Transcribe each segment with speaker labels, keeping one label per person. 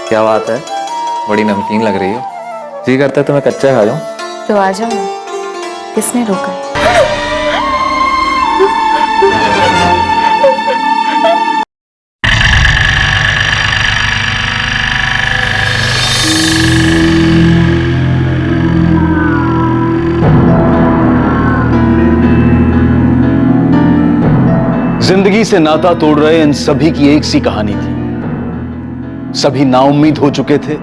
Speaker 1: क्या बात है, बड़ी नमकीन लग रही हो। जी करता है तो मैं कच्चा खा जाऊं।
Speaker 2: तो आ जाओ ना, किसने रोका?
Speaker 3: जिंदगी से नाता तोड़ रहे इन सभी की एक सी कहानी थी। सभी नाउम्मीद हो चुके थे,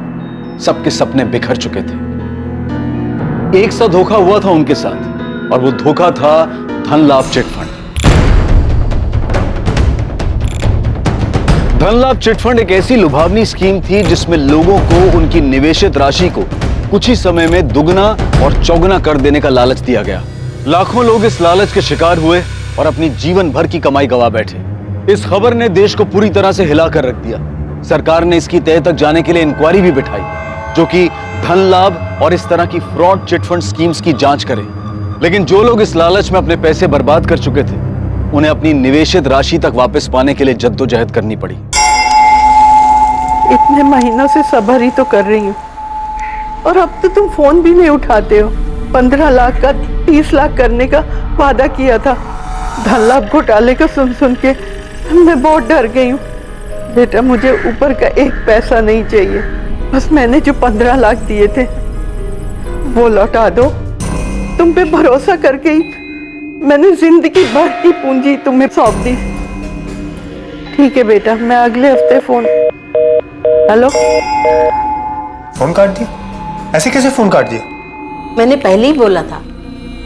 Speaker 3: सबके सपने बिखर चुके थे। एक सा धोखा हुआ था उनके साथ, और वो धोखा था धन लाभ चिटफंड। धन लाभ चिटफंड एक ऐसी लुभावनी स्कीम थी जिसमें लोगों को उनकी निवेशित राशि को कुछ ही समय में दुगना और चौगुना कर देने का लालच दिया गया। लाखों लोग इस लालच के शिकार हुए और अपनी जीवन भर की कमाई गंवा बैठे। इस खबर ने देश को पूरी तरह से हिला कर रख दिया। सरकार ने इसकी तह तक जाने के लिए इंक्वायरी भी बिठाई, जो कि धन लाभ और इस तरह की फ्रॉड चिटफंड स्कीम्स की जांच करे। लेकिन जो लोग इस लालच में अपने पैसे बर्बाद कर चुके थे, उन्हें अपनी निवेशित राशि तक वापस पाने के लिए जद्दोजहद करनी पड़ी।
Speaker 4: इतने महीनों से सब्र ही तो कर रही हूँ, और अब तो तुम फोन भी नहीं उठाते हो। 15 लाख का 30 लाख करने का वादा किया था। धन लाभ घोटाले को सुन सुन के मैं बहुत डर गई हूँ। बेटा, मुझे ऊपर का एक पैसा नहीं चाहिए, बस मैंने जो 15 लाख दिए थे वो लौटा दो। तुम पे भरोसा करके ही मैंने जिंदगी भर की पूंजी तुम्हें सौंप दी। ठीक है बेटा, मैं अगले हफ्ते फोन। हेलो,
Speaker 5: फोन काट दिया? ऐसे कैसे फोन काट दिया?
Speaker 6: मैंने पहले ही बोला था,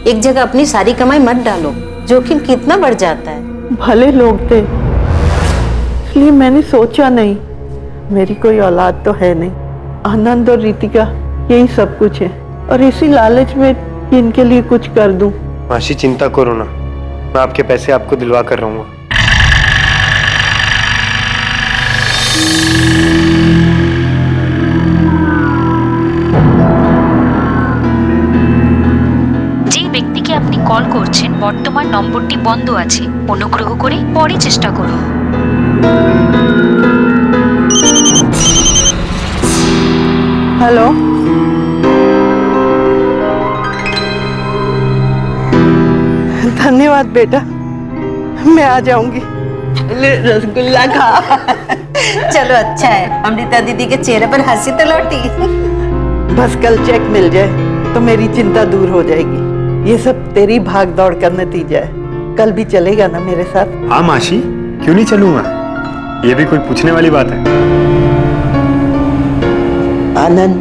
Speaker 6: एक जगह अपनी सारी कमाई मत डालो, जोखिम कितना बढ़ जाता है।
Speaker 4: भले लोग थे, इसलिए मैंने सोचा नहीं। मेरी कोई औलाद तो है नहीं। आनंद और रितिका यही सब कुछ है, और इसी लालच में कि इनके लिए कुछ कर दूं।
Speaker 5: मासी, चिंता करो ना, मैं आपके पैसे आपको दिलवा कर रहूंगा।
Speaker 7: ব্যক্তিকে আপনি কল করছেন বর্তমান নম্বরটি বন্ধ আছে, অনুগ্রহ করে পরে চেষ্টা করুন।
Speaker 4: हेलो, धन्यवाद बेटा, मैं आ जाऊंगी। रसगुल्ला खा।
Speaker 6: चलो अच्छा है, अमृता दीदी के चेहरे पर हंसी तो लौटी।
Speaker 4: बस कल चेक मिल जाए तो मेरी चिंता दूर हो जाएगी। ये सब तेरी भाग दौड़ का नतीजा है। कल भी चलेगा ना मेरे साथ?
Speaker 5: हाँ मासी, क्यों नहीं चलूंगा? ये भी कोई पूछने वाली बात है?
Speaker 8: आनंद,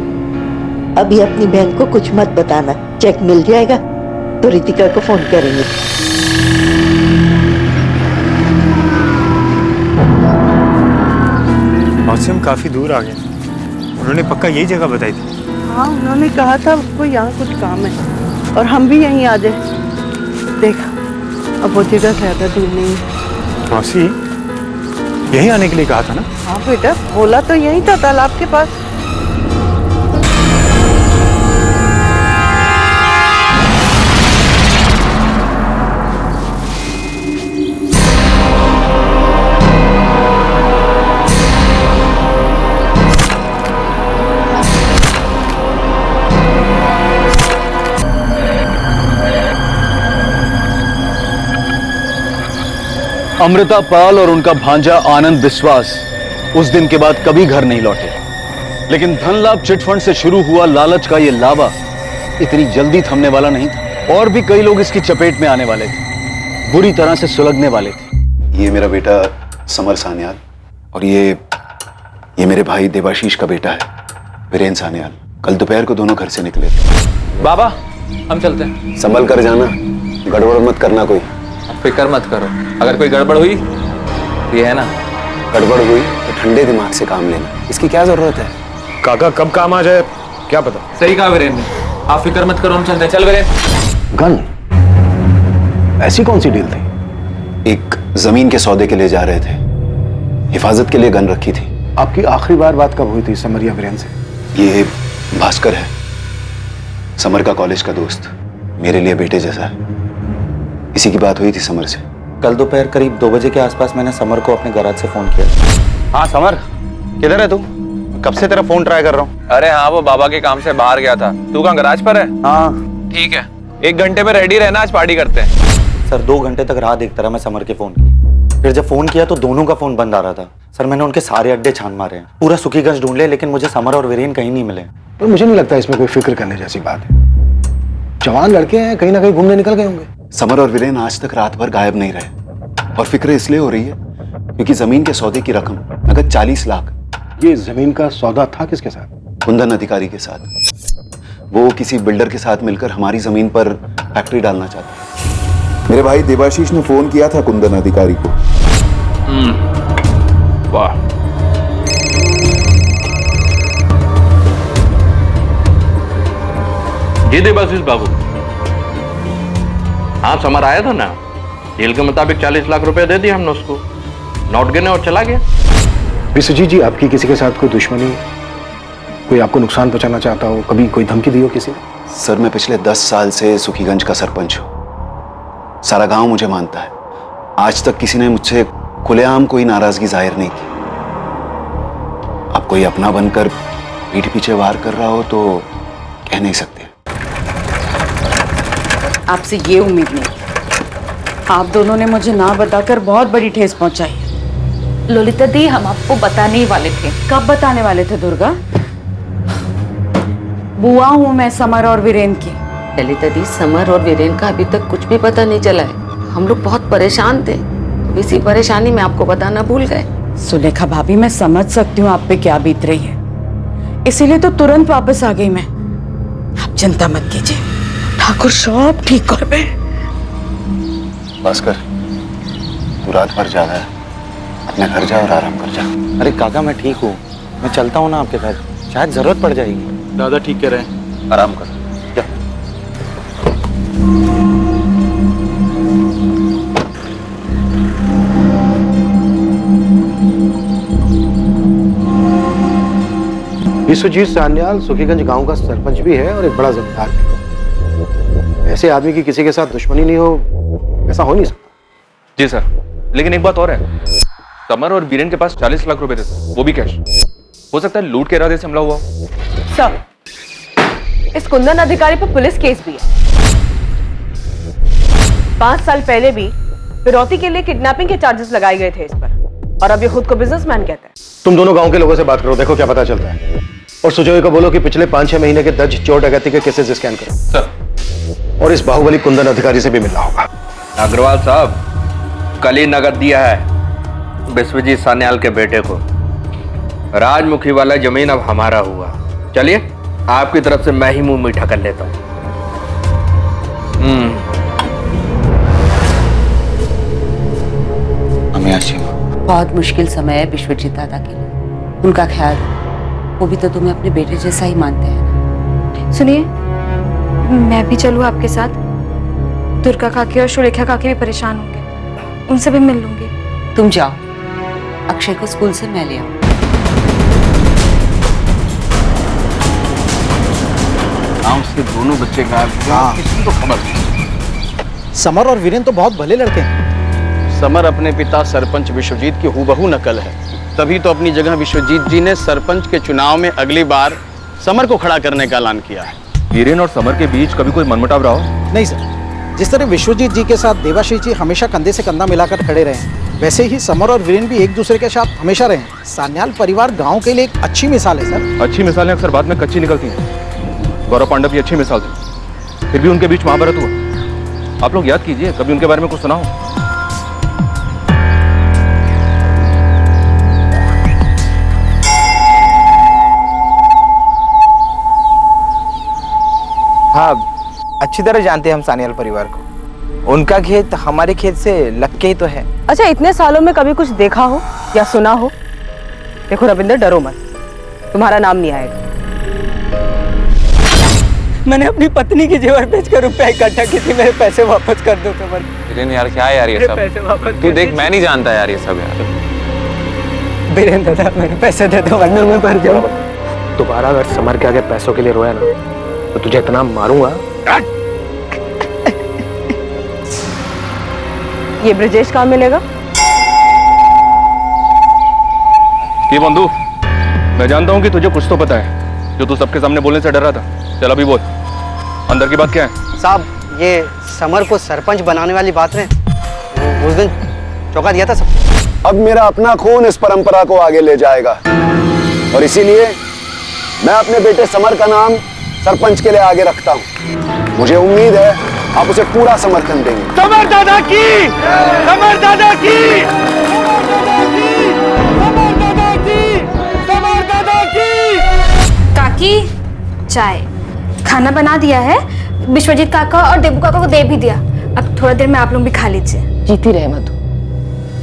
Speaker 8: अभी अपनी बहन को कुछ मत बताना। चेक मिल जाएगा तो रितिका को फोन करेंगे।
Speaker 5: मौसी, हम काफी दूर आ गए। उन्होंने पक्का यही जगह बताई थी।
Speaker 4: हाँ, उन्होंने कहा था उसको यहाँ कुछ काम है और हम भी यहीं आ जाए। देखा, अब वो जगह ज्यादा दूर नहीं है।
Speaker 5: मौसी, यहीं आने के लिए कहा था ना?
Speaker 4: हाँ बेटा, बोला तो यहीं था, तालाब के पास।
Speaker 3: अमृता पाल और उनका भांजा आनंद विश्वास उस दिन के बाद कभी घर नहीं लौटे। लेकिन धन लाभ चिटफंड से शुरू हुआ लालच का ये लावा इतनी जल्दी थमने वाला नहीं था। और भी कई लोग इसकी चपेट में आने वाले थे, बुरी तरह से सुलगने वाले थे।
Speaker 9: ये मेरा बेटा समर सान्याल, और ये मेरे भाई देवाशीष का बेटा है वीरेंद्र सान्याल। कल दोपहर को दोनों घर से निकले थे।
Speaker 1: बाबा, हम चलते हैं।
Speaker 9: संभल कर जाना, गड़बड़ मत करना कोई।
Speaker 1: फिक्र मत करो, अगर कोई गड़बड़ हुई तो ये है ना,
Speaker 9: गड़बड़ हुई तो ठंडे दिमाग से काम लेना, इसकी क्या जरूरत है?
Speaker 5: काका कब काम आ जाए क्या पता।
Speaker 1: सही कहा वीरेंद्र ने, आप फिक्र मत करो, हम चलते हैं। चल वीरेंद्र।
Speaker 9: गन? ऐसी कौन सी डील थी? एक जमीन के सौदे के लिए जा रहे थे, हिफाजत के लिए गन रखी थी।
Speaker 10: आपकी आखिरी बार बात कब हुई थी समर या वीरेंद्र से?
Speaker 9: ये भास्कर है, समर का कॉलेज का दोस्त, मेरे लिए बेटे जैसा है। इसी की बात हुई थी समर से।
Speaker 11: कल दोपहर करीब 2 बजे के आसपास मैंने समर को अपने गैराज से फोन किया।
Speaker 3: हाँ समर, किधर है तू?
Speaker 10: कब से तेरा फोन ट्राई कर रहा हूँ।
Speaker 1: अरे हाँ, वो बाबा के काम से बाहर गया था। तू कहाँ गराज पर है?
Speaker 10: हाँ
Speaker 1: ठीक है, 1 घंटे में रेडी रहना, आज पार्टी करते हैं।
Speaker 10: सर, 2 घंटे तक राह देखता रहा मैं समर के फोन की। फिर जब फोन किया तो दोनों का फोन बंद आ रहा था। सर मैंने उनके सारे अड्डे छान मारे हैं, पूरा सुखीगंज ढूंढ लिया, लेकिन मुझे समर और वीरेन कहीं नहीं मिले।
Speaker 5: पर मुझे नहीं लगता इसमें कोई फिक्र करने जैसी बात है। जवान लड़के हैं, कहीं ना कहीं घूमने निकल गए होंगे।
Speaker 9: समर और वीरेन आज तक रात भर गायब नहीं रहे, और फिक्र इसलिए हो रही है क्योंकि जमीन के सौदे की रकम नगद 40 लाख।
Speaker 5: ये जमीन का सौदा था किसके साथ?
Speaker 9: कुंदन अधिकारी के साथ। वो किसी बिल्डर के साथ मिलकर हमारी जमीन पर फैक्ट्री डालना चाहता है। मेरे भाई देवाशीष ने फोन किया था कुंदन अधिकारी को।
Speaker 1: वाह,
Speaker 11: जी देवाशीष बाबू, हाँ समर आया था ना, डील के मुताबिक 40 लाख रुपए दे दिए हमने उसको, नोट गिने और चला गया।
Speaker 5: विश्वजीत जी, आपकी किसी के साथ कोई दुश्मनी, कोई आपको नुकसान पहुंचाना चाहता हो, कभी कोई धमकी दी हो किसी ने?
Speaker 9: सर, मैं पिछले 10 साल से सुखीगंज का सरपंच हूँ। सारा गांव मुझे मानता है। आज तक किसी ने मुझसे खुलेआम कोई नाराजगी जाहिर नहीं की। अब कोई अपना बनकर पीठ पीछे वार कर रहा हो तो कह नहीं सकते।
Speaker 12: आपसे ये उम्मीद नहीं। आप दोनों ने मुझे ना बताकर बहुत बड़ी ठेस पहुंचाई है।
Speaker 2: ललिता दी, हम आपको बताने ही वाले थे।
Speaker 12: कब बताने वाले थे दुर्गा? बुआ हूं मैं समर और वीरेन की।
Speaker 6: ललिता दी, समर और वीरेन का अभी तक कुछ भी पता नहीं चला है। हम लोग बहुत परेशान थे, तो इसी परेशानी में आपको बताना भूल गए।
Speaker 12: सुलेखा भाभी, मैं समझ सकती हूँ आप पे क्या बीत रही है, इसीलिए तो तुरंत वापस आ गई मैं। आप चिंता मत कीजिए, ठाकुर सब ठीक कर पे।
Speaker 9: भास्कर, तू रात भर ज्यादा है, अपने घर जा और आराम कर जा।
Speaker 10: अरे काका, मैं ठीक हूँ, मैं चलता हूँ ना आपके घर, शायद जरूरत पड़ जाएगी।
Speaker 3: दादा ठीक कह रहे हैं,
Speaker 9: आराम कर जा।
Speaker 5: विश्वजीत सान्याल सुखीगंज गांव का सरपंच भी है और एक बड़ा जमींदार भी। ऐसे आदमी की किसी के साथ दुश्मनी नहीं हो, ऐसा हो नहीं सकता।
Speaker 1: जी सर, लेकिन एक बात और है, समर और वीरेन के पास 40 लाख रुपए थे, वो भी कैश। हो सकता है लूट के इरादे से हमला हुआ।
Speaker 2: सर, इस कुंदन अधिकारी पर पुलिस केस भी है। 5 साल पहले भी फिरौती के लिए किडनैपिंग के चार्जेस लगाए गए थे इस पर, और अब ये खुद को बिजनेसमैन कहता है।
Speaker 5: तुम दोनों गांव के लोगों से बात करो, देखो क्या पता चलता है। और सुजोय को बोलो कि पिछले 5-6 महीने के दर्ज चोर डकैती के केसेस स्कैन करो
Speaker 1: सर।
Speaker 5: और इस बाहुबली कुंदन अधिकारी से भी मिलना होगा।
Speaker 11: अग्रवाल साहब, कल ही नगद दिया है विश्वजीत सान्याल के बेटे को। राजमुखी वाला जमीन अब हमारा हुआ। चलिए, आपकी तरफ से मैं ही मुंह मीठा कर लेता हूँ।
Speaker 12: बहुत मुश्किल समय है विश्वजीत दादा के लिए, उनका ख्याल, वो भी तो तुम्हें अपने बेटे जैसा ही मानते हैं।
Speaker 2: सुनिए, मैं भी चलूँ आपके साथ? दुर्गा काकी और सुलेखा काकी भी परेशान होंगे, उनसे भी मिल लूंगी।
Speaker 12: तुम जाओ, अक्षय को स्कूल से मैं ले आऊं।
Speaker 3: गांव से दोनों बच्चे गायब हुए, किसी को खबर नहीं।
Speaker 10: समर और वीरेन तो बहुत भले लड़के हैं।
Speaker 3: समर अपने पिता सरपंच विश्वजीत की हूबहू नकल है, तभी तो अपनी जगह विश्वजीत जी ने सरपंच के चुनाव में अगली बार समर को खड़ा करने का ऐलान किया है।
Speaker 1: वीरेन और समर के बीच कभी कोई मनमुटाव रहा हो?
Speaker 10: नहीं सर, जिस तरह विश्वजीत जी के साथ देवाशीष जी हमेशा कंधे से कंधा मिलाकर खड़े रहे, वैसे ही समर और वीरेन भी एक दूसरे के साथ हमेशा रहे। सान्याल परिवार गांव के लिए एक अच्छी मिसाल है सर।
Speaker 1: अच्छी मिसालें अक्सर बाद में कच्ची निकलती हैं। गौरव पांडव की अच्छी मिसाल थी, फिर भी उनके बीच महाभारत हुआ। आप लोग याद कीजिए, कभी उनके बारे में कुछ सुना हो?
Speaker 10: हाँ, अच्छी तरह जानते हैं हम सान्याल परिवार को। उनका खेत हमारे खेत से लग के ही तो है।
Speaker 2: अच्छा, इतने सालों में कभी कुछ देखा हो या सुना हो? देखो रविंदर, डरो मत, तुम्हारा नाम नहीं आएगा।
Speaker 10: मैंने अपनी पत्नी की जेवर बेचकर रुपया इकट्ठा की थी, मेरे पैसे वापस कर दो कमल।
Speaker 1: वीरेन यार, क्या है यार ये सब? तू देख, मैं नहीं जानता यार ये सब यार।
Speaker 10: वीरेन दादा, मेरे पैसे दे दो वरना मैं मर जाऊं। दोबारा अगर समर के आगे पैसों के लिए रोया ना, तो तुझे इतना मारूंगा।
Speaker 2: ये ब्रजेश कहाँ मिलेगा?
Speaker 1: ये बंधु, मैं जानता हूँ कि तुझे कुछ तो पता है जो तू सबके सामने बोलने से डर रहा था। चल अभी बोल, अंदर की बात क्या है?
Speaker 13: साहब ये समर को सरपंच बनाने वाली बात में उस दिन चौंका दिया था सब।
Speaker 9: अब मेरा अपना खून इस परंपरा को आगे ले जाएगा और इसीलिए मैं अपने बेटे समर का नाम सरपंच के लिए आगे रखता हूँ। मुझे उम्मीद है आप उसे पूरा समर्थन देंगे।
Speaker 10: समर दादा की, समर दादा की, समर दादा की।
Speaker 2: काकी चाय खाना बना दिया है, विश्वजीत काका और देबू काका को दे भी दिया। अब थोड़ा देर में आप लोग भी खा लीजिए।
Speaker 6: जीती रहे मधु,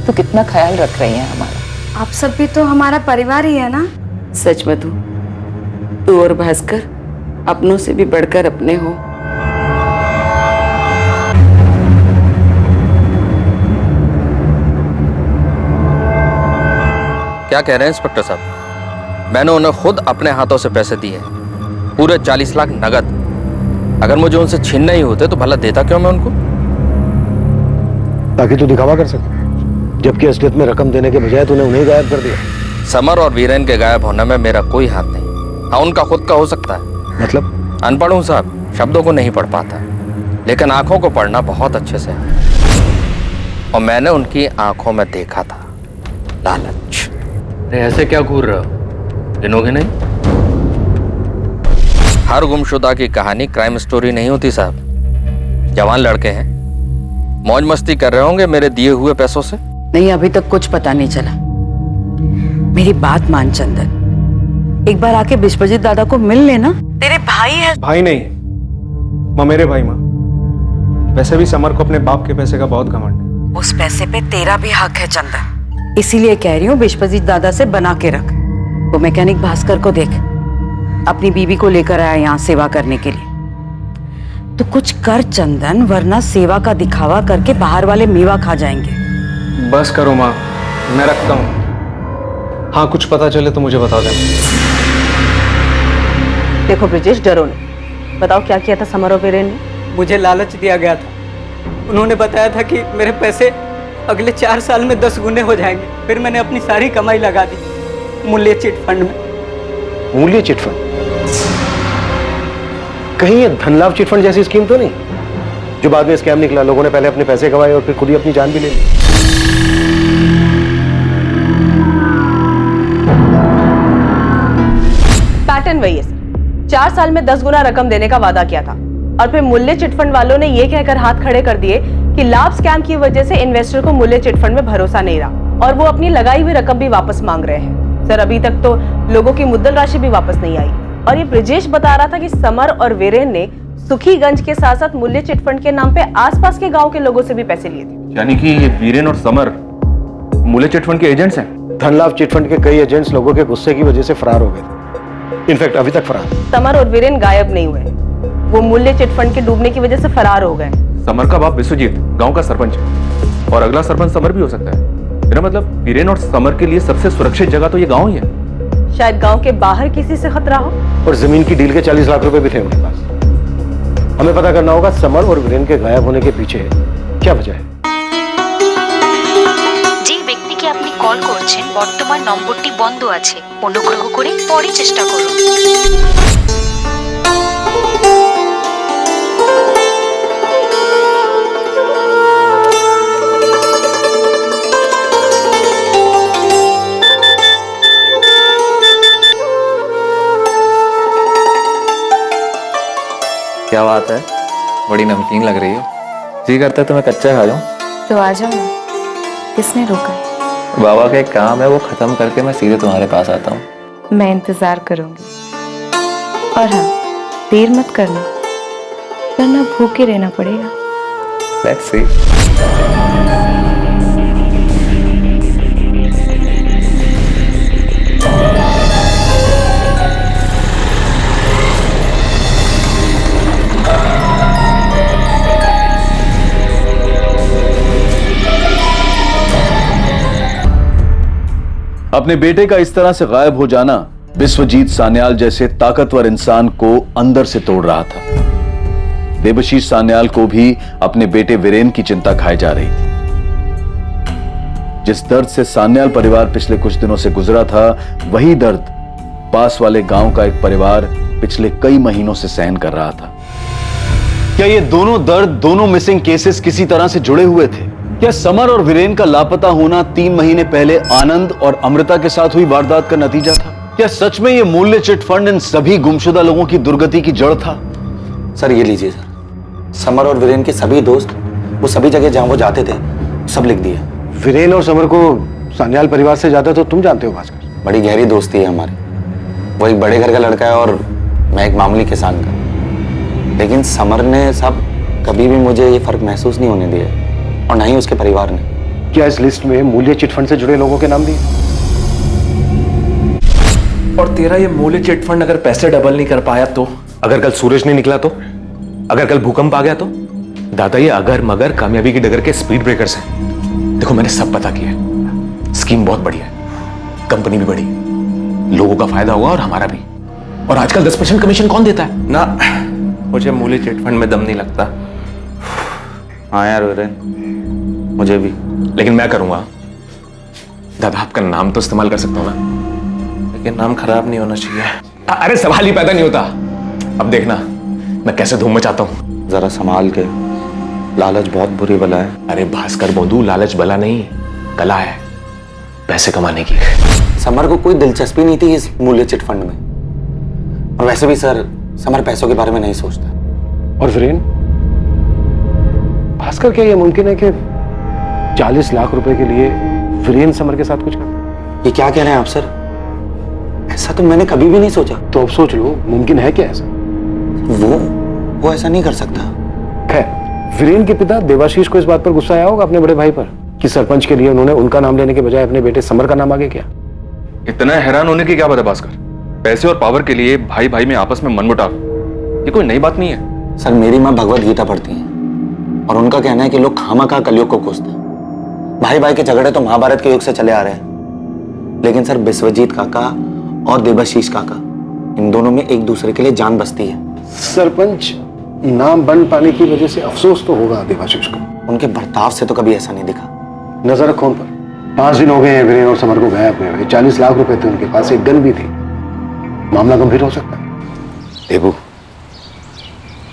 Speaker 6: तो कितना ख्याल रख रही है हमारा।
Speaker 2: आप सब भी तो हमारा परिवार ही है ना।
Speaker 6: सच मधु, तू और भास्कर अपनों से भी बढ़कर अपने हो।
Speaker 11: क्या कह रहे हैं इंस्पेक्टर साहब? मैंने उन्हें खुद अपने हाथों से पैसे दिए, पूरे 40 लाख नगद। अगर मुझे उनसे छीनने ही होते तो भला देता क्यों मैं उनको?
Speaker 5: ताकि तू दिखावा कर सके, जबकि असलियत में रकम देने के बजाय तूने उन्हें गायब कर दिया।
Speaker 11: समर और वीरेन के गायब होने में मेरा कोई हाथ नहीं। हाँ, उनका खुद का हो सकता है।
Speaker 5: मतलब?
Speaker 11: अनपढ़ हूं साहब, शब्दों को नहीं पढ़ पाता, लेकिन आंखों को पढ़ना बहुत अच्छे से है। और मैंने उनकी आंखों में देखा था लालच। अरे ऐसे क्या घूर रहे हो? गिनोगे नहीं? हर गुमशुदा की कहानी क्राइम स्टोरी नहीं होती साहब। जवान लड़के हैं, मौज मस्ती कर रहे होंगे मेरे दिए हुए पैसों से।
Speaker 12: नहीं, अभी तक कुछ पता नहीं चला। मेरी बात मान चंदन, एक बार आके विश्वजीत दादा को मिल लेना। तेरे भाई है।
Speaker 1: भाई नहीं माँ, मेरे भाई माँ। वैसे भी समर को अपने बाप के पैसे का बहुत घमंड है।
Speaker 12: उस पैसे पे तेरा भी हक है चंदन, इसीलिए कह रही हूँ विश्वजीत दादा से बना के रख। वो मैकेनिक भास्कर को देख, अपनी बीवी को लेकर आया यहाँ सेवा करने के लिए। तो कुछ कर चंदन, वरना सेवा का दिखावा करके बाहर वाले मेवा खा जाएंगे।
Speaker 1: बस करो माँ, मैं रखता हूँ। हाँ, कुछ पता चले तो मुझे बता देना।
Speaker 14: देखो ब्रिजेश, डरो नहीं। बताओ क्या किया था समर और वीरेन ने?
Speaker 13: मुझे लालच दिया गया था। उन्होंने बताया था कि मेरे पैसे अगले 4 साल में 10 गुने हो जाएंगे। फिर मैंने अपनी सारी कमाई लगा दी मूल्य चिट फंड में।
Speaker 5: मूल्य चिट फंड? कहीं ये धनलाभ चिट फंड जैसी स्कीम तो नहीं जो बाद में स्कैम निकला? लोगों ने पहले अपने पैसे गंवाए और फिर खुद ही अपनी जान भी ले ली।
Speaker 14: पैटर्न वही है सर। 4 साल में 10 गुना रकम देने का वादा किया था और फिर मूल्य चिटफंड वालों ने ये कहकर हाथ खड़े कर दिए कि लाभ स्कैम की वजह से इन्वेस्टर को मूल्य चिटफंड में भरोसा नहीं रहा और वो अपनी लगाई हुई रकम भी वापस मांग रहे हैं। सर, अभी तक तो लोगों की मुद्दल राशि भी वापस नहीं आई। और ये ब्रिजेश बता रहा था कि समर और वीरेन ने सुखीगंज के साथ साथ मूल्य चिटफंड के नाम पे आसपास के गांव के लोगों से भी पैसे लिए थे।
Speaker 1: यानी कि ये वीरेन और समर मूल्य चिटफंड के एजेंट्स हैं?
Speaker 5: धनलाभ चिटफंड के कई एजेंट्स लोगों के गुस्से की वजह से फरार हो गए। इनफैक्ट अभी तक फरार।
Speaker 14: समर और वीरेन गायब नहीं हुए, वो मूल्य चिटफंड के डूबने की वजह से फरार हो गए।
Speaker 1: समर का बाप विश्वजीत गांव का सरपंच है और अगला सरपंच समर भी हो सकता है। मेरा मतलब वीरेन और समर के लिए सबसे सुरक्षित जगह तो ये गांव ही है।
Speaker 14: शायद गांव के बाहर किसी से खतरा हो। और
Speaker 5: जमीन की डील के 40 लाख रुपए भी थे उनके पास। हमें पता करना होगा समर और वीरेन के गायब होने के पीछे क्या वजह है।
Speaker 7: যে ব্যক্তিকে আপনি কল করছেন বর্তমান নম্বরটি বন্ধ আছে, অনুগ্রহ করে পরে চেষ্টা করুন।
Speaker 15: क्या बात है, बड़ी नमकीन लग रही हो। जी करता है तो मैं कच्चा खा जाऊं।
Speaker 2: तो आ जाओ ना, किसने रोका?
Speaker 15: बाबा का एक काम है, वो खत्म करके मैं सीधे तुम्हारे पास आता हूँ।
Speaker 2: मैं इंतजार करूंगी। और हाँ, देर मत करना वरना भूखे रहना पड़ेगा।
Speaker 15: Let's see.
Speaker 3: अपने बेटे का इस तरह से गायब हो जाना विश्वजीत सान्याल जैसे ताकतवर इंसान को अंदर से तोड़ रहा था। देवशीष सान्याल को भी अपने बेटे वीरेन की चिंता खाई जा रही थी। जिस दर्द से सान्याल परिवार पिछले कुछ दिनों से गुजरा था, वही दर्द पास वाले गांव का एक परिवार पिछले कई महीनों से सहन कर रहा था। क्या ये दोनों दर्द, दोनों मिसिंग केसेस किसी तरह से जुड़े हुए थे? क्या समर और वीरेन का लापता होना 3 महीने पहले आनंद और अमृता के साथ हुई वारदात का नतीजा था? क्या सच में ये मूल्य चिट फंड इन सभी गुमशुदा लोगों की दुर्गति की जड़ था?
Speaker 16: सर ये लीजिए सर, समर और वीरेन के सभी दोस्त वो सभी जगह जहां वो जाते थे सब लिख दिए।
Speaker 5: वीरेन और समर को सान्याल परिवार से ज्यादा तो तुम जानते हो भास्कर।
Speaker 16: बड़ी गहरी दोस्ती है हमारी। वो एक बड़े घर का लड़का है और मैं एक मामूली किसान का। लेकिन समर ने सब कभी भी मुझे ये फर्क महसूस नहीं होने दिया और ना ही उसके परिवार ने।
Speaker 5: क्या इस लिस्ट में मूल्य चिटफंड से जुड़े लोगों के नाम दिए?
Speaker 1: और तेरा ये मूल्य चिटफंड अगर पैसे डबल नहीं कर पाया तो? अगर कल सूरज नहीं निकला तो? अगर कल भूकंप आ गया तो? दादा ये अगर मगर कामयाबी की डगर के स्पीड ब्रेकर्स हैं। देखो मैंने सब पता किया है। स्कीम बहुत बढ़िया है, कंपनी भी बड़ी, लोगों का फायदा हुआ और हमारा भी। और आजकल 10% कमीशन कौन देता है? ना मुझे मूल्य चिटफंड में दम नहीं लगता।
Speaker 16: हाँ यार वीरेन, मुझे भी।
Speaker 1: लेकिन मैं करूंगा। दादा आपका नाम तो इस्तेमाल कर सकता हूं ना, लेकिन नाम खराब नहीं होना चाहिए। अरे सवाल ही पैदा नहीं होता। अब देखना मैं कैसे धूम मचाता हूं।
Speaker 16: जरा संभाल के, लालच बहुत बुरी बला है।
Speaker 1: अरे भास्कर बोंदू, लालच बला नहीं, कला है पैसे कमाने की।
Speaker 16: समर को कोई दिलचस्पी नहीं थी इस मूल्य चिट फंड में, और वैसे भी सर समर पैसों के बारे में नहीं सोचता।
Speaker 5: और वीरेन, भास्कर क्या ये मुमकिन है कि 40 लाख रुपए के लिए वीरेन समर के साथ कुछ कर?
Speaker 16: ये क्या कह रहे हैं आप सर? ऐसा तो मैंने कभी भी नहीं सोचा।
Speaker 5: तो अब सोच लो, मुमकिन है क्या ऐसा?
Speaker 16: वो ऐसा नहीं कर सकता।
Speaker 5: खैर, वीरेन के पिता देवाशीष को इस बात पर गुस्सा आया होगा अपने बड़े भाई पर कि सरपंच के लिए उन्होंने उनका नाम लेने के बजाय अपने बेटे समर का नाम आगे किया।
Speaker 1: इतना हैरान होने की क्या बात है भास्कर? पैसे और पावर के लिए भाई भाई में आपस में मनमुटाव, ये कोई नई बात नहीं है।
Speaker 16: सर मेरी माँ भगवत गीता पढ़ती हैं और उनका कहना है कि लोग खामखा कलयुग को कोसते हैं। भाई भाई के झगड़े तो महाभारत के युग से चले आ रहे हैं, लेकिन सर विश्वजीत काका और देवाशीष काका, इन दोनों में एक दूसरे के लिए जान बसती है।
Speaker 5: सरपंच नाम बन पाने की वजह से अफसोस तो होगा देवाशीष को।
Speaker 16: उनके बर्ताव से तो कभी ऐसा नहीं दिखा।
Speaker 5: नजर रखो उन पर। 5 दिन हो गए हैं वीरेन और समर को गायब हुए हुए। 40 लाख रुपए थे उनके पास, एक गन भी थी। मामला गंभीर हो सकता है।
Speaker 9: देबू,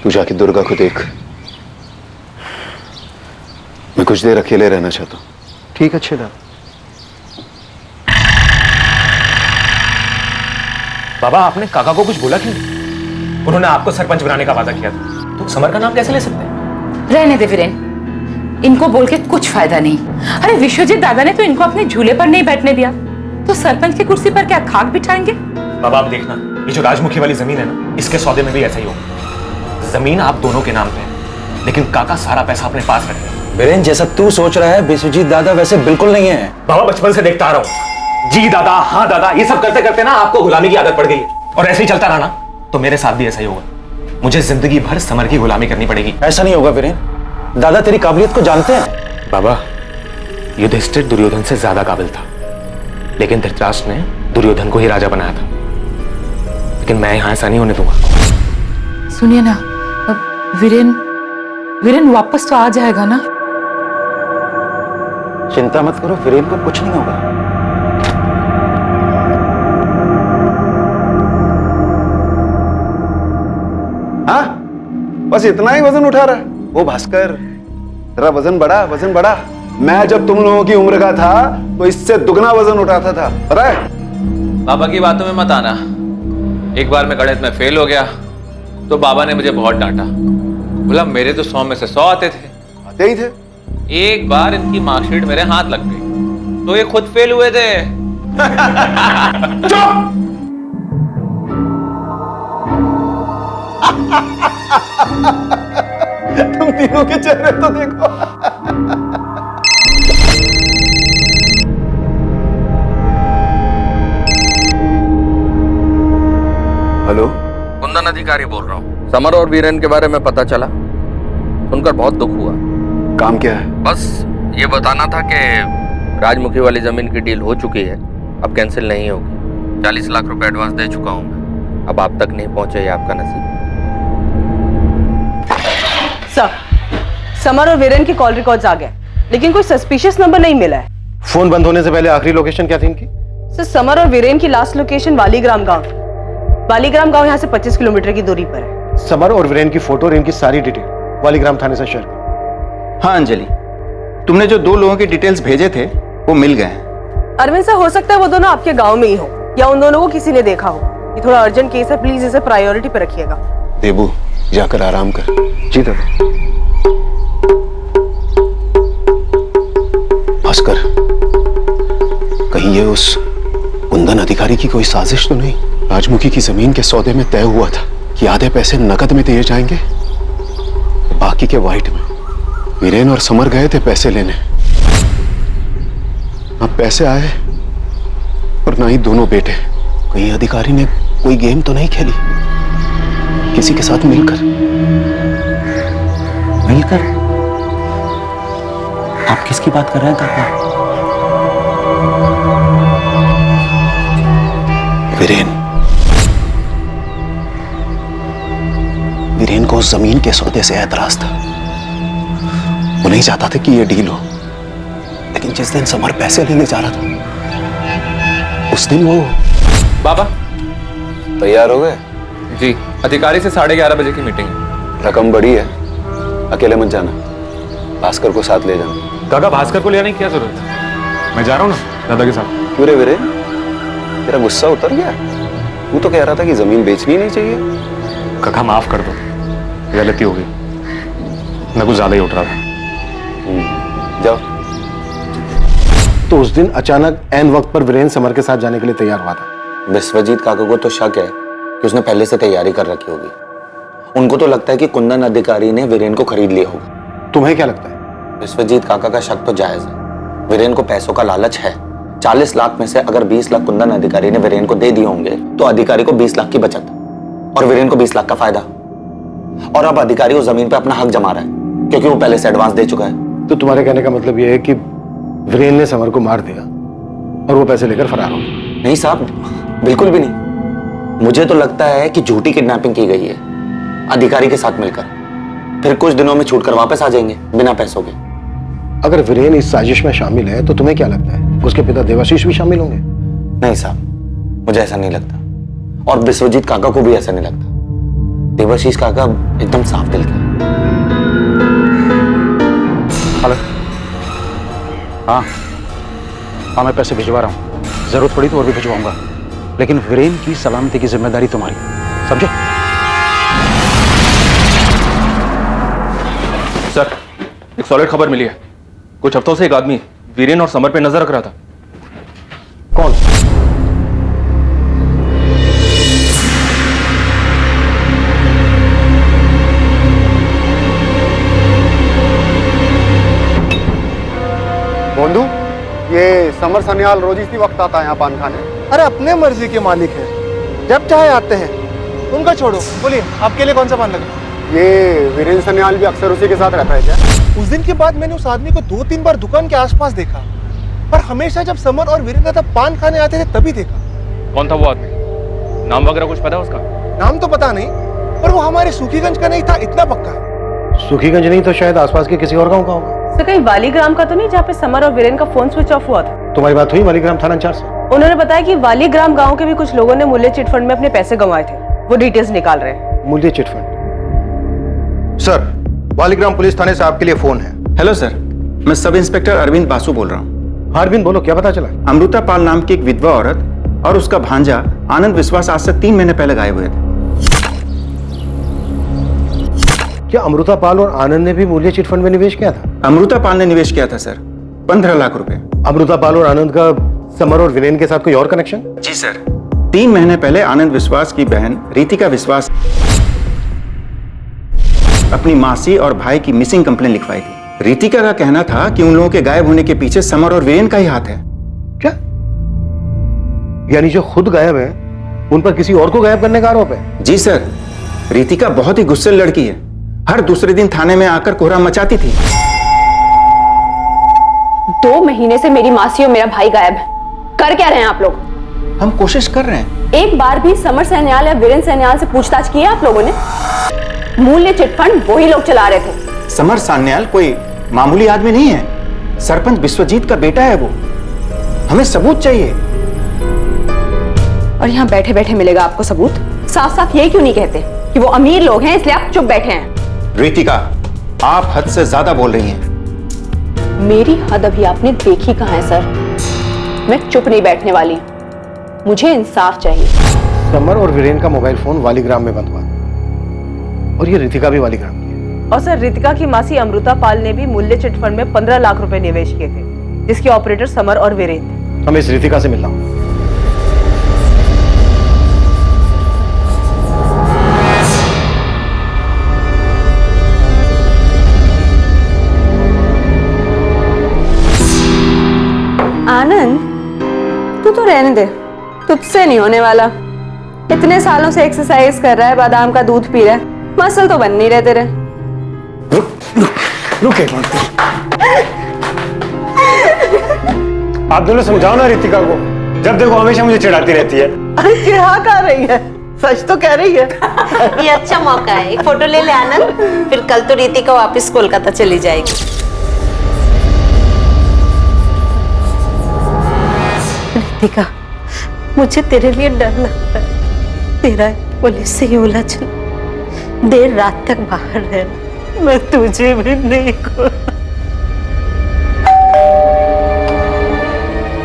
Speaker 9: तू जाके दुर्गा को देख। मैं कुछ देर अकेले रहना चाहता हूं।
Speaker 5: ठीक है छेदा।
Speaker 1: बाबा आपने काका को कुछ बोला क्यों? उन्होंने आपको सरपंच बनाने का वादा किया था, तो समर का नाम कैसे ले सकते हैं?
Speaker 12: रहने दे वीरेन, इनको बोल के कुछ फायदा नहीं। अरे विश्वजीत दादा ने तो इनको अपने झूले पर नहीं बैठने दिया, तो सरपंच की कुर्सी पर क्या खाक बिठाएंगे?
Speaker 1: बाबा आप देखना, ये जो राजमुखी वाली जमीन है ना, इसके सौदे में भी ऐसा ही होगा। जमीन आप दोनों के नाम पे है, लेकिन काका सारा पैसा अपने पास रखे।
Speaker 16: वीरेन जैसा तू सोच रहा है विश्वजीत दादा वैसे बिल्कुल नहीं है।
Speaker 1: बाबा बचपन से देखता आ रहा हूँ, जी दादा हाँ दादा, ये सब करते करते ना आपको गुलामी की आदत पड़ गई है। और ऐसे ही चलता रहा ना तो मेरे साथ भी ऐसा ही होगा। मुझे जिंदगी भर समर की गुलामी करनी पड़ेगी।
Speaker 16: ऐसा नहीं होगा वीरेन, दादा तेरी काबिलियत को जानते हैं।
Speaker 1: बाबा युधिष्ठिर दुर्योधन से ज्यादा काबिल था, लेकिन धृतराष्ट्र ने दुर्योधन को ही राजा बनाया था। लेकिन मैं यहां ऐसा नहीं होने दूंगा।
Speaker 12: सुनिए ना, वीरेन वापस तो आ जाएगा ना?
Speaker 16: चिंता मत करो, वीरेन को कुछ नहीं होगा।
Speaker 9: हाँ, बस इतना ही वजन उठा रहा है? ओ भास्कर, तेरा वजन बढ़ा, वजन बढ़ा। मैं जब तुम लोगों की उम्र का था तो इससे दुगना वजन उठाता था, पता है?
Speaker 15: बाबा की बातों में मत आना। एक बार मैं गणित में फेल हो गया तो बाबा ने मुझे बहुत डांटा। बोला मेरे तो 100 में से 100 आते
Speaker 9: ही थे।
Speaker 15: एक बार इनकी मार्कशीट मेरे हाथ लग गई तो ये खुद फेल हुए थे।
Speaker 9: चुप! तुम तीनों के चेहरे तो देखो।
Speaker 11: हेलो, कुंदन अधिकारी बोल रहा हूँ। समर और वीरेन के बारे में पता चला, सुनकर बहुत दुख हुआ।
Speaker 9: काम क्या है?
Speaker 11: बस ये बताना था कि राजमुखी वाली जमीन की डील हो चुकी है, अब कैंसिल नहीं होगी। 40 लाख रुपए एडवांस दे चुका हूँ मैं। अब आप तक नहीं पहुंचे, ये आपका नसीब।
Speaker 14: सर, समर और वीरेन के कॉल रिकॉर्ड्स आ गए, लेकिन कोई सस्पिशियस नंबर नहीं मिला है।
Speaker 5: फोन बंद होने से पहले आखिरी लोकेशन क्या थी इनकी?
Speaker 14: सर समर और वीरेन की लास्ट लोकेशन वालीग्राम गांव। वालीग्राम गांव यहाँ से 25 किलोमीटर की दूरी पर है।
Speaker 5: समर और वीरेन की फोटो और इनकी सारी डिटेल वालीग्राम थाने से शेयर करो।
Speaker 17: हाँ अंजलि, तुमने जो 2 लोगों के डिटेल्स भेजे थे वो मिल गए हैं।
Speaker 14: अरविंद सर, हो सकता है वो दोनों आपके गांव में ही हो या उन दोनों को किसी ने देखा हो। ये थोड़ा अर्जेंट केस है, प्लीज इसे प्रायोरिटी पे रखिएगा।
Speaker 9: देबू, जाकर आराम कर।
Speaker 5: जी दादा।
Speaker 9: भास्कर, कहीं ये उस कुंदन अधिकारी की कोई साजिश तो नहीं? राजमुखी की जमीन के सौदे में तय हुआ था कि आधे पैसे नकद में दिए जाएंगे, बाकी के वाइट में। वीरेन और समर गए थे पैसे लेने, अब पैसे आए और ना ही दोनों बेटे। कहीं अधिकारी ने कोई गेम तो नहीं खेली किसी के साथ मिलकर?
Speaker 16: मिलकर? आप किसकी बात कर रहे हैं काका?
Speaker 9: वीरेन को उस जमीन के सौदे से ऐतराज था। वो नहीं चाहता था कि ये डील हो, लेकिन जिस दिन समर पैसे लेने जा रहा था उस दिन वो।
Speaker 15: बाबा
Speaker 9: तैयार हो गए?
Speaker 15: जी, अधिकारी से 11:30 बजे की मीटिंग है।
Speaker 9: रकम बड़ी है, अकेले मत जाना, भास्कर को साथ ले जाना।
Speaker 1: काका, भास्कर को ले आने की क्या जरूरत है? मैं जा रहा हूँ ना दादा के साथ।
Speaker 9: क्यों रे वीरेन, तेरा गुस्सा उतर गया? तू तो कह रहा था कि जमीन बेचनी नहीं चाहिए।
Speaker 1: काका माफ कर दो, गलती हो गई, मैं कुछ ज्यादा ही उठ रहा था।
Speaker 9: जाओ।
Speaker 5: तो उस दिन अचानक ऐन वक्त पर वीरेन समर के साथ जाने के लिए तैयार हुआ था।
Speaker 16: विश्वजीत काका को तो शक है कि उसने पहले से तैयारी कर रखी होगी। उनको तो लगता है कि कुंदन अधिकारी ने वीरेन को खरीद लिया होगा।
Speaker 5: तुम्हें क्या लगता है?
Speaker 16: विश्वजीत काका का शक तो जायज है। वीरेन को पैसों का लालच है। 40 लाख में से अगर 20 लाख कुंदन अधिकारी ने वीरेन को दे दिए होंगे तो अधिकारी को 20 लाख की बचत और वीरेन को 20 लाख का फायदा। और अब अधिकारी उस जमीन पे अपना हक जमा रहा है क्योंकि वो पहले से एडवांस दे चुका है।
Speaker 5: तो तुम्हारे कहने का मतलब यह है कि वीरेन ने समर को मार दिया और वो पैसे लेकर फरार हो गया?
Speaker 16: नहीं साहब, बिल्कुल भी नहीं। मुझे तो लगता है कि झूठी किडनैपिंग की गई है अधिकारी के साथ मिलकर। फिर कुछ दिनों में छूट कर वापस आ जाएंगे बिना पैसों के।
Speaker 5: अगर वीरेन इस साजिश में शामिल है तो तुम्हें क्या लगता है उसके पिता देवाशीष भी शामिल होंगे?
Speaker 16: नहीं साहब, मुझे ऐसा नहीं लगता और विश्वजीत काका को भी ऐसा नहीं लगता। देवाशीष काका एकदम साफ दिल के।
Speaker 10: हेलो। हाँ, मैं पैसे भिजवा रहा हूँ। जरूरत पड़ी तो और भी भिजवाऊंगा, लेकिन वीरेन की सलामती की जिम्मेदारी तुम्हारी, समझे?
Speaker 1: सर, एक सॉलिड खबर मिली है। कुछ हफ्तों से एक आदमी वीरेन और समर पे नजर रख रहा था।
Speaker 5: कौन?
Speaker 18: बोंधू, ये समर सन्याल रोज इसी वक्त आता है यहाँ पान खाने।
Speaker 19: अरे अपने मर्जी के मालिक है, जब चाहे आते हैं। उनका छोड़ो, बोलिए आपके लिए कौन सा पान लगा?
Speaker 18: ये वीरेन सन्याल भी अक्सर उसी के साथ रहता है क्या?
Speaker 19: उस दिन के बाद मैंने उस आदमी को 2-3 बार दुकान के आसपास देखा, पर हमेशा जब समर और वीरेन दादा पान खाने आते थे तभी देखा।
Speaker 1: कौन था वो आदमी? नाम वगैरह कुछ पता है उसका?
Speaker 19: नाम तो पता नहीं, पर वो हमारे सुखीगंज का नहीं था, इतना पक्का है।
Speaker 5: सुखीगंज नहीं तो शायद आसपास के किसी और गांव का होगा।
Speaker 14: सर, कहीं वालीग्राम का तो नहीं जहाँ पे समर और वीरेन का फोन स्विच ऑफ हुआ था?
Speaker 5: तुम्हारी बात हुई वालीग्राम थाना इंचार्ज से?
Speaker 14: उन्होंने बताया कि वालीग्राम गांव के भी कुछ लोगों ने मूल्य चिटफंड में अपने पैसे गंवाए थे। वो डिटेल्स निकाल रहे हैं।
Speaker 5: मूल्य चिटफंड?
Speaker 19: सर, वालीग्राम पुलिस थाने से आपके लिए फोन है।
Speaker 17: हेलो सर, मैं सब इंस्पेक्टर अरविंद बासु बोल रहा हूँ।
Speaker 5: हाँ अरविंद, बोलो, क्या पता चला?
Speaker 17: अमृता पाल नाम की एक विधवा औरत और उसका भांजा आनंद विश्वास आज से 3 महीने पहले गायब हुए थे।
Speaker 5: क्या अमृता पाल और आनंद ने भी मूल्य चिटफंड में निवेश किया था?
Speaker 17: अमृता पाल ने निवेश किया था सर, 15 लाख रुपए।
Speaker 5: अमृता पाल और आनंद का समर और वीरेन के साथ कोई और कनेक्शन?
Speaker 17: जी सर, 3 महीने पहले आनंद विश्वास की बहन रितिका विश्वास अपनी मासी और भाई की मिसिंग कंप्लेन लिखवाई थी। रितिका का कहना था कि उन लोगों के गायब होने के पीछे समर और वीरेन का ही हाथ है।
Speaker 5: क्या? यानी जो खुद गायब है उन पर किसी और को गायब करने का आरोप है?
Speaker 17: जी सर, रितिका बहुत ही गुस्सैल लड़की है। हर दूसरे दिन थाने में आकर कोहराम मचाती थी।
Speaker 20: 2 महीने से मेरी मासी और मेरा भाई गायब है। कर क्या रहे हैं आप लोग?
Speaker 17: हम कोशिश कर रहे हैं।
Speaker 20: एक बार भी समर सन्याल या वीरेन सन्याल से पूछताछ की है आप लोगों ने? मूल्य चिटफंड वही लोग चला रहे थे।
Speaker 17: समर सन्याल कोई मामूली आदमी नहीं है, सरपंच विश्वजीत का बेटा है वो। हमें सबूत चाहिए।
Speaker 20: और यहाँ बैठे बैठे मिलेगा आपको सबूत? साफ साफ ये क्यों नहीं कहते कि वो अमीर लोग हैं इसलिए आप चुप बैठे हैं?
Speaker 17: रितिका, आप हद से ज्यादा बोल रही हैं।
Speaker 20: मेरी हद अभी आपने देखी कहाँ है सर? मैं चुप नहीं बैठने वाली, मुझे इंसाफ चाहिए।
Speaker 5: समर और वीरेन का मोबाइल फोन वालीग्राम में बंद हुआ और ये रितिका भी वालीग्राम की है।
Speaker 14: और सर रितिका की मासी अमृता पाल ने भी मूल्य चिटफंड में 15 लाख रुपए निवेश किए थे, जिसके ऑपरेटर समर और वीरेन थे।
Speaker 5: हमें इस रितिका से मिलना हो।
Speaker 20: आनंद, तू तो रहने दे, तुझसे नहीं होने वाला। इतने सालों से एक्सरसाइज कर रहा है, बादाम का दूध पी रहा है, मसल तो बन नहीं रहे तेरे।
Speaker 5: रुक एक मिनट। आप दोनों समझाओ ना रितिका को, जब देखो हमेशा मुझे चिढ़ाती रहती है।
Speaker 4: अरे चिढ़ा कर रही है, सच तो कह रही है।
Speaker 8: ये अच्छा मौका है, एक फोटो ले ले आनंद, फिर कल तो रितिका वापस कोलकाता चली जाएगी। रितिका, मुझे तेरे लिए डर लगता है। तेरा पुलिस से ही उलझन, देर रात तक बाहर रहना, मैं तुझे भी नहीं को।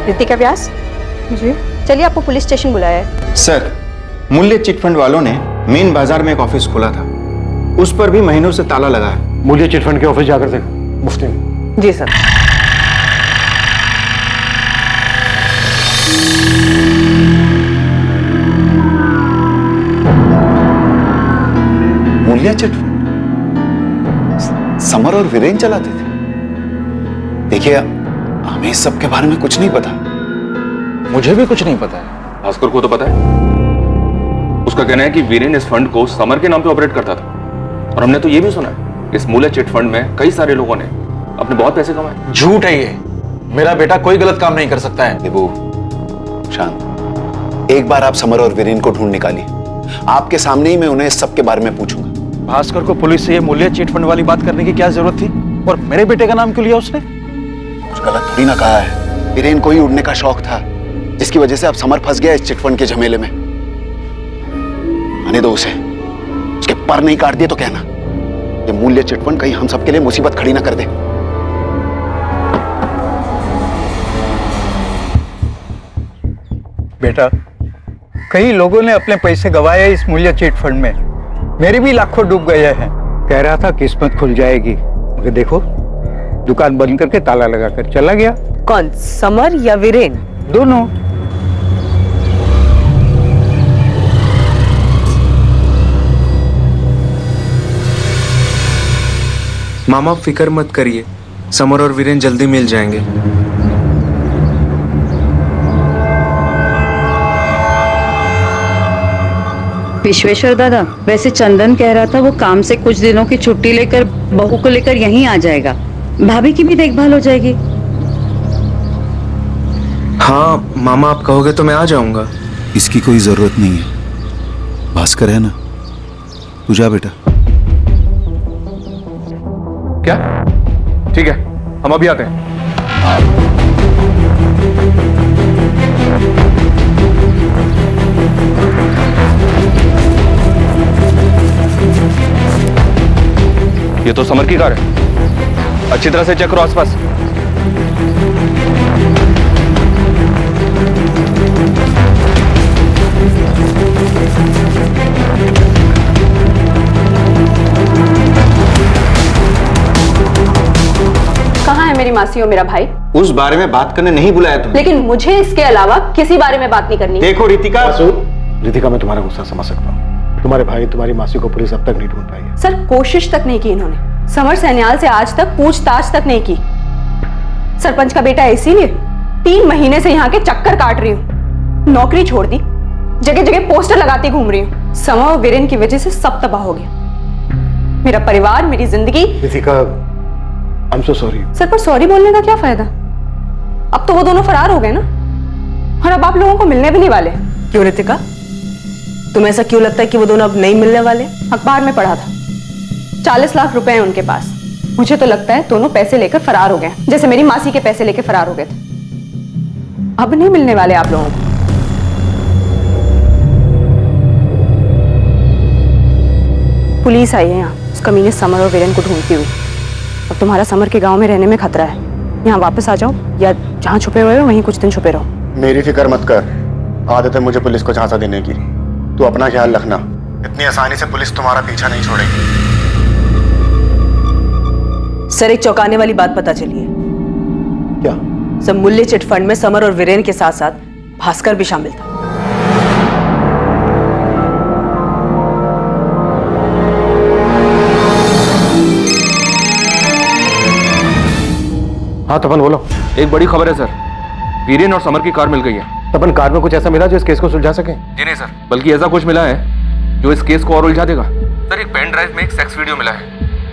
Speaker 20: रितिका व्यास जी, चलिए आपको पुलिस स्टेशन बुलाया है।
Speaker 17: सर, मूल्य चिटफंड वालों ने मेन बाजार में एक ऑफिस खोला था, उस पर भी महीनों से ताला लगा है।
Speaker 5: मूल्य चिटफंड के ऑफिस जाकर देखो मुफ्ती में।
Speaker 14: जी सर।
Speaker 9: मूल्य चिटफंड समर और वीरेन चलाते थे। देखिए, हमें इस सब के बारे में कुछ नहीं पता।
Speaker 3: मुझे भी कुछ नहीं पता है।
Speaker 1: भास्कर को तो पता है। उसका कहना है कि वीरेन इस फंड को समर के नाम पे ऑपरेट करता था, और हमने तो ये भी सुना है इस मूल्य चिट फंड में कई सारे लोगों ने अपने बहुत पैसे कमाए।
Speaker 3: झूठ है ये। मेरा बेटा कोई गलत काम नहीं कर सकता है।
Speaker 9: देबू, शांत। एक बार आप समर और वीरेन को ढूंढ निकालिए, आपके सामने ही मैं उन्हें इस सब के बारे में पूछूंगा।
Speaker 3: भास्कर को पुलिस से ये मूल्य चिट फंड वाली बात करने की क्या जरूरत थी? और मेरे बेटे का नाम क्यों लिया उसने?
Speaker 9: कुछ गलत थोड़ी ना कहा है। वीरेन को ही उड़ने का शौक था, जिसकी वजह से अब समर फंस गया इस चिटफंड के झमेले में। आने दो उसे, उसके पर नहीं काट दिए तो कहना ये मूल्य चिटफंड कहीं हम सबके लिए मुसीबत खड़ी ना कर दे।
Speaker 21: बेटा, कई लोगों ने अपने पैसे गंवाए इस मूल्य चिट फंड में, मेरे भी लाखों डूब गए हैं। कह रहा था किस्मत खुल जाएगी, मगर देखो दुकान बंद करके ताला लगाकर चला गया।
Speaker 14: कौन, समर या वीरेन?
Speaker 21: दोनों।
Speaker 22: मामा फिक्र मत करिए, समर और वीरेन जल्दी मिल जाएंगे।
Speaker 12: विश्वेश्वर दादा, वैसे चंदन कह रहा था वो काम से कुछ दिनों की छुट्टी लेकर बहू को लेकर यहीं आ जाएगा, भाभी की भी देखभाल हो जाएगी।
Speaker 22: हाँ मामा, आप कहोगे तो मैं आ जाऊंगा।
Speaker 9: इसकी कोई जरूरत नहीं है, भास्कर है ना। तू जा बेटा।
Speaker 1: क्या? ठीक है, हम अभी आते हैं। ये तो समर की कार है, अच्छी तरह से चेक करो आसपास।
Speaker 20: कहाँ है मेरी मासी और मेरा भाई?
Speaker 17: उस बारे में बात करने नहीं बुलाया तुमने।
Speaker 20: लेकिन मुझे इसके अलावा किसी बारे में बात नहीं करनी।
Speaker 17: देखो रितिका,
Speaker 5: रितिका, मैं तुम्हारा गुस्सा समझ सकता हूँ। तुम्हारे भाई तुम्हारी मासी को पुलिस अब तक नहीं ढूंढ पाई है।
Speaker 20: सर, कोशिश तक नहीं की इन्होंने। समर सन्याल से आज तक पूछताछ तक नहीं की। सरपंच का बेटा है, इसीलिए 3 महीने से यहाँ के चक्कर काट रही हूँ। नौकरी छोड़ दी, जगह जगह पोस्टर लगाती घूम रही हूँ। समर और वीरेन की वजह से सब तबाह हो गया, मेरा परिवार, मेरी जिंदगी।
Speaker 5: Ritika, I'm so sorry।
Speaker 20: Sir, पर सॉरी बोलने का क्या फायदा? अब तो वो दोनों फरार हो गए ना, और अब आप लोगों को मिलने भी नहीं वाले।
Speaker 14: क्यों रितिका, तुम्हें ऐसा क्यों लगता है कि वो दोनों अब नहीं मिलने वाले?
Speaker 20: अखबार में पढ़ा था 40 लाख रुपए हैं उनके पास। मुझे तो लगता है दोनों पैसे लेकर फरार हो गए, जैसे मेरी मासी के पैसे लेकर फरार हो गए थे। अब नहीं मिलने वाले आप लोगों को। पुलिस आई है यहाँ उस कमीने समर और वीरेन को ढूंढती हुई। अब तुम्हारा समर के गांव में रहने में खतरा है। यहाँ वापस आ जाओ या जहाँ छुपे हुए हो वहीं कुछ दिन छुपे रहो।
Speaker 18: मेरी फिक्र मत कर, आदत है मुझे पुलिस को झांसा देने की। तू अपना ख्याल रखना, इतनी आसानी से पुलिस तुम्हारा पीछा नहीं छोड़ेगी।
Speaker 14: सर, एक चौंकाने वाली बात पता चली है।
Speaker 18: क्या?
Speaker 14: सब मूल्य चिट फंड में समर और वीरेन के साथ साथ भास्कर भी शामिल था।
Speaker 5: हाँ तपन बोलो।
Speaker 11: एक बड़ी खबर है सर, वीरेन और समर की कार मिल गई है।
Speaker 5: तपन, कार में कुछ ऐसा मिला जो इस केस को सुलझा सके?
Speaker 11: जी नहीं सर, बल्कि ऐसा कुछ मिला है जो इस केस को और उलझा देगा। सर, एक पेन ड्राइव में एक सेक्स वीडियो मिला है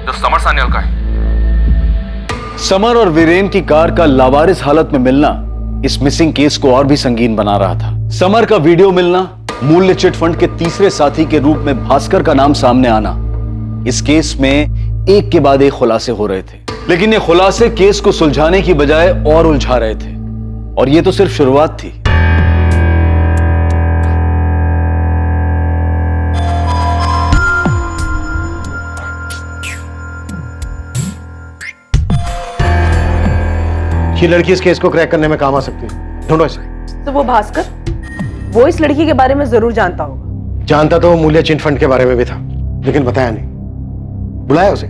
Speaker 11: जो समर सान्याल का है।
Speaker 3: समर और वीरेन की कार का लावारिस हालत में मिलना इस मिसिंग केस को और भी संगीन बना रहा था। समर का वीडियो मिलना, मूल्य चिट फंड के तीसरे साथी के रूप में भास्कर का नाम सामने आना, इस केस में एक के बाद एक खुलासे हो रहे थे। लेकिन ये खुलासे केस को सुलझाने की बजाय और उलझा रहे थे, और ये तो सिर्फ शुरुआत थी।
Speaker 5: ये लड़की इस केस को क्रैक करने में काम आ सकती है, ढूंढो इसे।
Speaker 14: तो वो भास्कर, वो इस लड़की के बारे में जरूर जानता होगा।
Speaker 5: जानता तो मूल्य चिट फंड के बारे में भी था, लेकिन बताया नहीं। बुलाया उसे,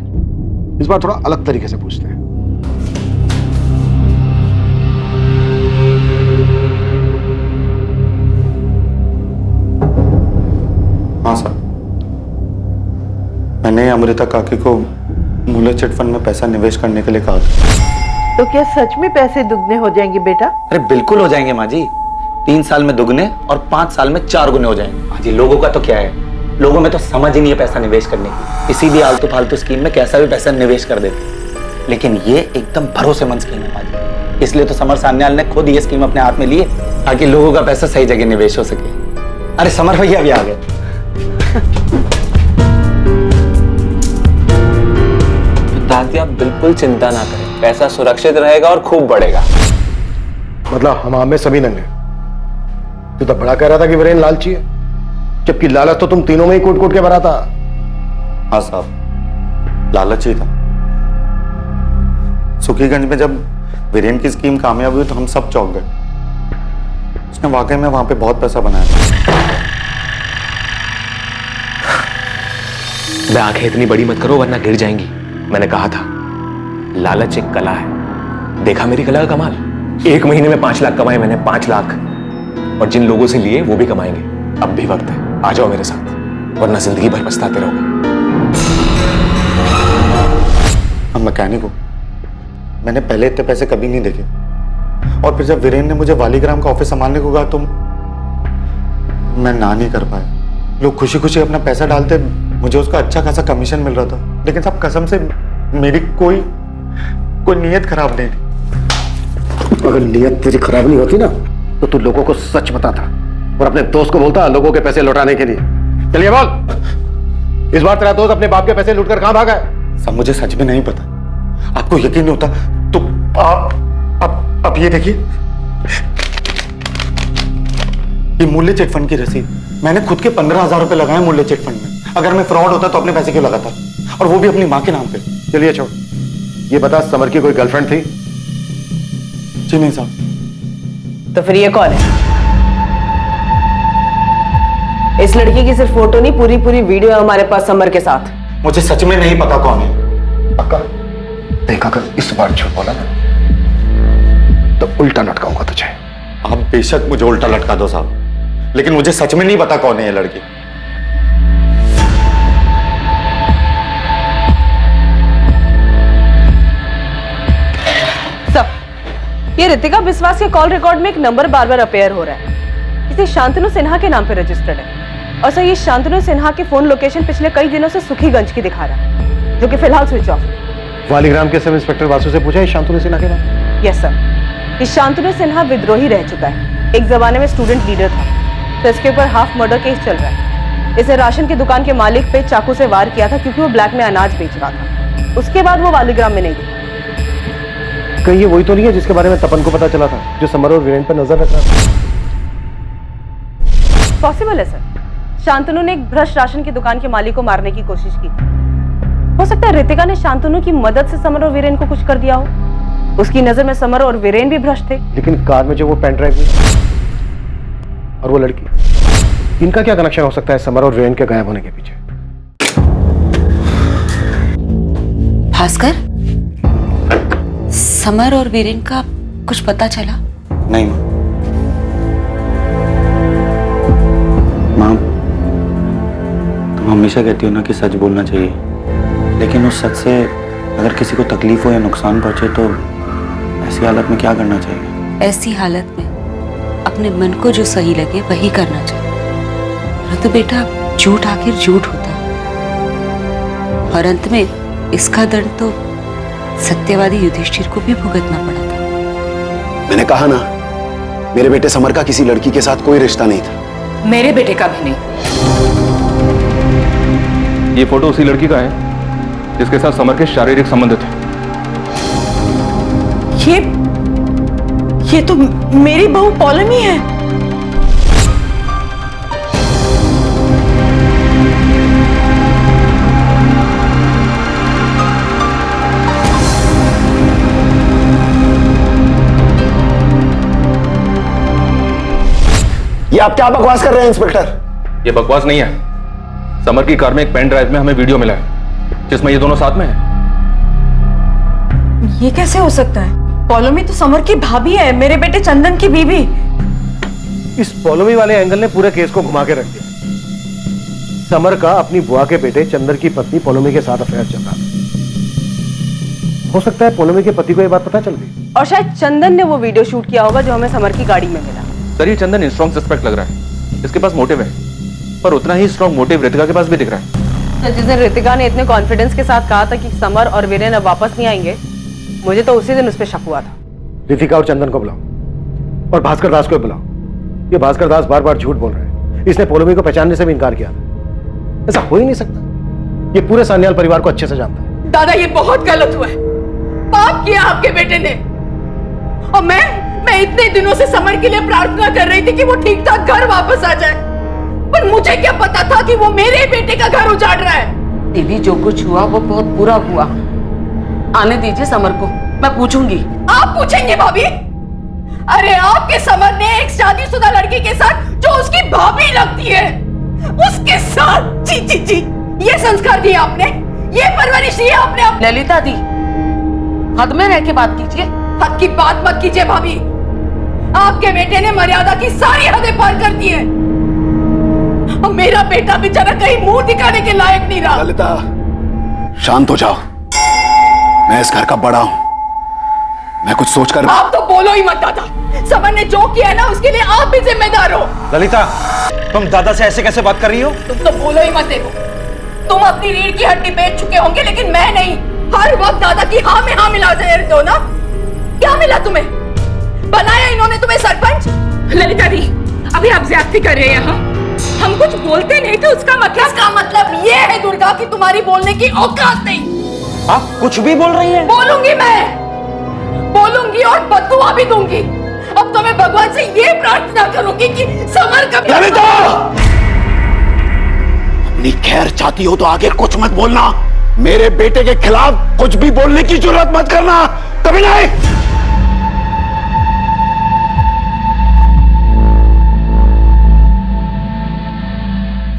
Speaker 5: इस बार थोड़ा अलग तरीके से पूछते हैं।
Speaker 9: हाँ सर, मैंने अमृता काकी को मूल्य चिट फंड में पैसा निवेश करने के लिए कहा था।
Speaker 4: तो क्या सच में पैसे दुगने हो जाएंगे बेटा?
Speaker 16: अरे बिल्कुल हो जाएंगे माँ जी। 3 साल में दुगने और 5 साल में 4 गुने हो जाएंगे। माँ जी, लोगों का तो क्या है, लोगों में तो समझ ही नहीं है पैसा निवेश करने की। किसी भी आलतू फालतू स्कीम में कैसा भी पैसा निवेश कर देते, लेकिन ये एकदम भरोसेमंद स्कीम है माँ जी। इसलिए तो समर सान्याल ने खुद ये स्कीम अपने हाथ में ली है, ताकि लोगों का पैसा सही जगह निवेश हो सके। अरे समर भैया भी आ गए। दादी, आप बिल्कुल चिंता ना करें, पैसा सुरक्षित रहेगा और खूब बढ़ेगा।
Speaker 5: मतलब हम में सभी नंगे। तू तो बड़ा कह रहा था कि वीरेन लालची है, जबकि लालच तो तुम तीनों में ही कूट कूट के भरा था।
Speaker 9: हाँ साहब, लालच ही था। सुखीगंज में जब वीरेन की स्कीम कामयाब हुई तो हम सब चौंक गए। उसने वाकई में वहां पे बहुत पैसा बनाया था।
Speaker 1: मैं आंखें इतनी बड़ी मत करो वरना गिर जाएंगी। मैंने कहा था, लालच एक कला है। देखा मेरी कला का कमाल। 1 महीने में 5 लाख कमाए मैंने, 5 लाख। और जिन लोगों से लिए वो भी कमाएंगे। अब भी वक्त है, आ जाओ मेरे साथ, वरना जिंदगी भर पछताते रहोगे।
Speaker 9: हम मैकेनिक हो, मैंने पहले इतने पैसे कभी नहीं देखे। और फिर जब वीरेन ने मुझे वालीग्राम का ऑफिस संभालने को कहा तो मैं ना नहीं कर पाया। लोग खुशी खुशी अपना पैसा डालते, मुझे उसका अच्छा खासा कमीशन मिल रहा था। लेकिन सब कसम से मेरी कोई नीयत खराब नहीं थी।
Speaker 5: अगर नीयत तेरी खराब नहीं होती ना तो तू लोगों को सच बताता और अपने दोस्त को बोलता लोगों के पैसे लौटाने के लिए। चलिए बोल, इस बार तेरा दोस्त अपने बाप के पैसे लूटकर कहां भागा है?
Speaker 9: सब मुझे सच में नहीं पता। आपको यकीन नहीं होता तो आप ये देखिए, ये मूल्य चिट फंड की रसीद। मैंने खुद के 15,000 रुपए लगाए मूल्य चिट फंड में। अगर मैं फ्रॉड होता तो अपने पैसे क्यों लगाता, और वो भी अपनी मां के नाम पे।
Speaker 5: चलिए छोड़, ये बता, समर की कोई गर्लफ्रेंड थी?
Speaker 9: जी नहीं साहब।
Speaker 14: तो फिर ये कौन है? इस लड़की की सिर्फ फोटो नहीं, पूरी पूरी वीडियो है हमारे पास समर के साथ।
Speaker 9: मुझे सच में नहीं पता कौन है।
Speaker 5: पक्का? देखा कर इस बार झूठ बोला ना तो उल्टा लटकाऊंगा तुझे।
Speaker 9: आप बेशक मुझे उल्टा लटका दो साहब, लेकिन मुझे सच में नहीं पता कौन है ये लड़की।
Speaker 14: ये रितिका विश्वास के कॉल रिकॉर्ड में एक नंबर बार बार अपेयर हो रहा है, किसी शांतनु सिन्हा के नाम पे रजिस्टर्ड है। और सर, ये शांतनु सिन्हा की फोन लोकेशन पिछले कई दिनों से सुखीगंज की दिखा रहा है, जो कि फिलहाल स्विच ऑफ है।
Speaker 5: वालीग्राम के सब इंस्पेक्टर वासु से पूछा, शांतनु सिन्हा के नाम?
Speaker 14: यस सर, ये शांतनु सिन्हा विद्रोही रह चुका है। एक जमाने में स्टूडेंट लीडर था, तो इसके ऊपर हाफ मर्डर केस चल रहा है। इसे राशन की दुकान के मालिक पे चाकू से वार किया था क्योंकि वो ब्लैक में अनाज बेच रहा था। उसके बाद वो वालीग्राम में नहीं दिखा।
Speaker 5: कहीं ये वही तो नहीं है जिसके बारे में तपन को पता चला था, जो समर और वीरेन पर नजर रख रहा था?
Speaker 14: पॉसिबल है सर। शांतनु ने एक भ्रष्ट राशन की दुकान के मालिक को मारने की कोशिश की थी। हो सकता है रितिका ने शांतनु की मदद से समर और वीरेन को कुछ कर दिया हो। उसकी नजर में समर और वीरेन भी भ्रष्ट थे।
Speaker 5: लेकिन कार में जो वो पेन ड्राइव और वो लड़की, इनका क्या कनेक्शन हो सकता है समर और वीरेन के गायब होने के पीछे?
Speaker 12: भास्कर, समर और वीरेन का कुछ पता चला?
Speaker 16: नहीं माँ, तुम हमेशा कहती हो ना कि सच बोलना चाहिए, लेकिन उस सच से अगर किसी को तकलीफ हो या नुकसान पहुंचे तो ऐसी हालत में क्या करना चाहिए?
Speaker 12: ऐसी हालत में अपने मन को जो सही लगे वही करना चाहिए। तो बेटा, झूठ आखिर झूठ होता है और अंत में इसका दंड तो सत्यवादी युधिष्ठिर को भी भुगतना पड़ा था।
Speaker 9: मैंने कहा ना, मेरे बेटे समर का किसी लड़की के साथ कोई रिश्ता नहीं था।
Speaker 12: मेरे बेटे का भी नहीं।
Speaker 1: ये फोटो उसी लड़की का है जिसके साथ समर के शारीरिक संबंध थे।
Speaker 8: ये तो मेरी बहू पौलमी है।
Speaker 9: ये आप क्या बकवास कर रहे हैं इंस्पेक्टर?
Speaker 1: ये बकवास नहीं है। समर की कार में एक पेन ड्राइव में हमें वीडियो मिला है जिसमें ये दोनों साथ में हैं।
Speaker 8: ये कैसे हो सकता है? पौलमी तो समर की भाभी है, मेरे बेटे चंदन की बीवी।
Speaker 5: इस पौलमी वाले एंगल ने पूरे केस को घुमा के रख दिया। समर का अपनी बुआ के बेटे चंदन की पत्नी पौलमी के साथ अफेयर चल रहा था। हो सकता है पौलमी के पति को ये बात पता चल गई
Speaker 14: और शायद चंदन ने वो वीडियो शूट किया होगा जो हमें समर की गाड़ी में मिला।
Speaker 1: सर, ये चंदन स्ट्रॉन्ग सस्पेक्ट लग रहा है। इसके पास मोटिव है, पर उतना ही स्ट्रॉन्ग मोटिव रितिका के पास भी दिख रहा है।
Speaker 14: तो जिस दिन रितिका ने इतने कॉन्फिडेंस के साथ कहा था कि समर और वीरेन अब वापस नहीं आएंगे, मुझे तो उसी दिन उस पर शक हुआ था।
Speaker 5: रितिका और चंदन को बुलाओ और भास्कर दास को बुलाओ। ये भास्कर दास बार बार झूठ बोल रहे हैं। इसने पौलमी को पहचानने से भी इनकार किया था। ऐसा हो ही नहीं सकता। ये पूरे सान्याल परिवार को अच्छे से जानता है।
Speaker 4: दादा, ये बहुत गलत हुआ है। पाप किया आपके बेटे ने। और मैं इतने दिनों से समर के लिए प्रार्थना कर रही थी कि वो ठीक ठाक घर वापस आ जाए, पर मुझे क्या पता था कि वो मेरे बेटे का घर उजाड़ रहा है।
Speaker 12: दीदी, जो कुछ हुआ वो बहुत बुरा हुआ। आने दीजिए समर को, मैं पूछूंगी।
Speaker 4: आप पूछेंगे भाभी? अरे आपके समर ने एक शादीशुदा लड़की के साथ जो उसकी भाभी लगती है उसके साथ जी जी जी ये संस्कार दिए आपने, ये परवरिश दी आपने।
Speaker 12: ललिता दी, हद में रह के बात कीजिए।
Speaker 4: हद की बात मत कीजिए भाभी। आपके बेटे ने मर्यादा की सारी हदें पार कर दी है। और मेरा बेटा बेचारा कहीं मुंह दिखाने के लायक नहीं रहा।
Speaker 9: ललिता, शांत हो जाओ। मैं इस घर का बड़ा हूं, मैं कुछ सोच कर।
Speaker 4: आप तो बोलो ही मत दादा। समर ने जो किया है ना, उसके लिए आप भी जिम्मेदार हो।
Speaker 3: ललिता, तुम दादा से ऐसे कैसे बात कर रही हो?
Speaker 4: तुम तो बोलो ही मत। देखो, तुम अपनी रीढ़ की हड्डी बेच चुके होंगे, लेकिन मैं नहीं। हर वक्त दादा की हाँ में हाँ मिला दो ना। क्या मिला तुम्हें? बनाया इन्होंने तुम्हें सरपंच?
Speaker 6: ललिता दी, अभी आप ज्यादती कर रहे हैं यहाँ। हम कुछ बोलते नहीं तो उसका
Speaker 4: मतलब ये है दुर्गा कि तुम्हारी बोलने की औकात नहीं।
Speaker 3: आप कुछ भी बोल रही हैं?
Speaker 4: बोलूंगी, मैं बोलूंगी और बद्दुआ भी दूंगी। अब तो मैं भगवान से ये प्रार्थना करूंगी कि समर कभी।
Speaker 9: ललिता, अपनी खैर चाहती हो तो आगे कुछ मत बोलना। मेरे बेटे के खिलाफ कुछ भी बोलने की जरूरत मत करना, कभी नहीं।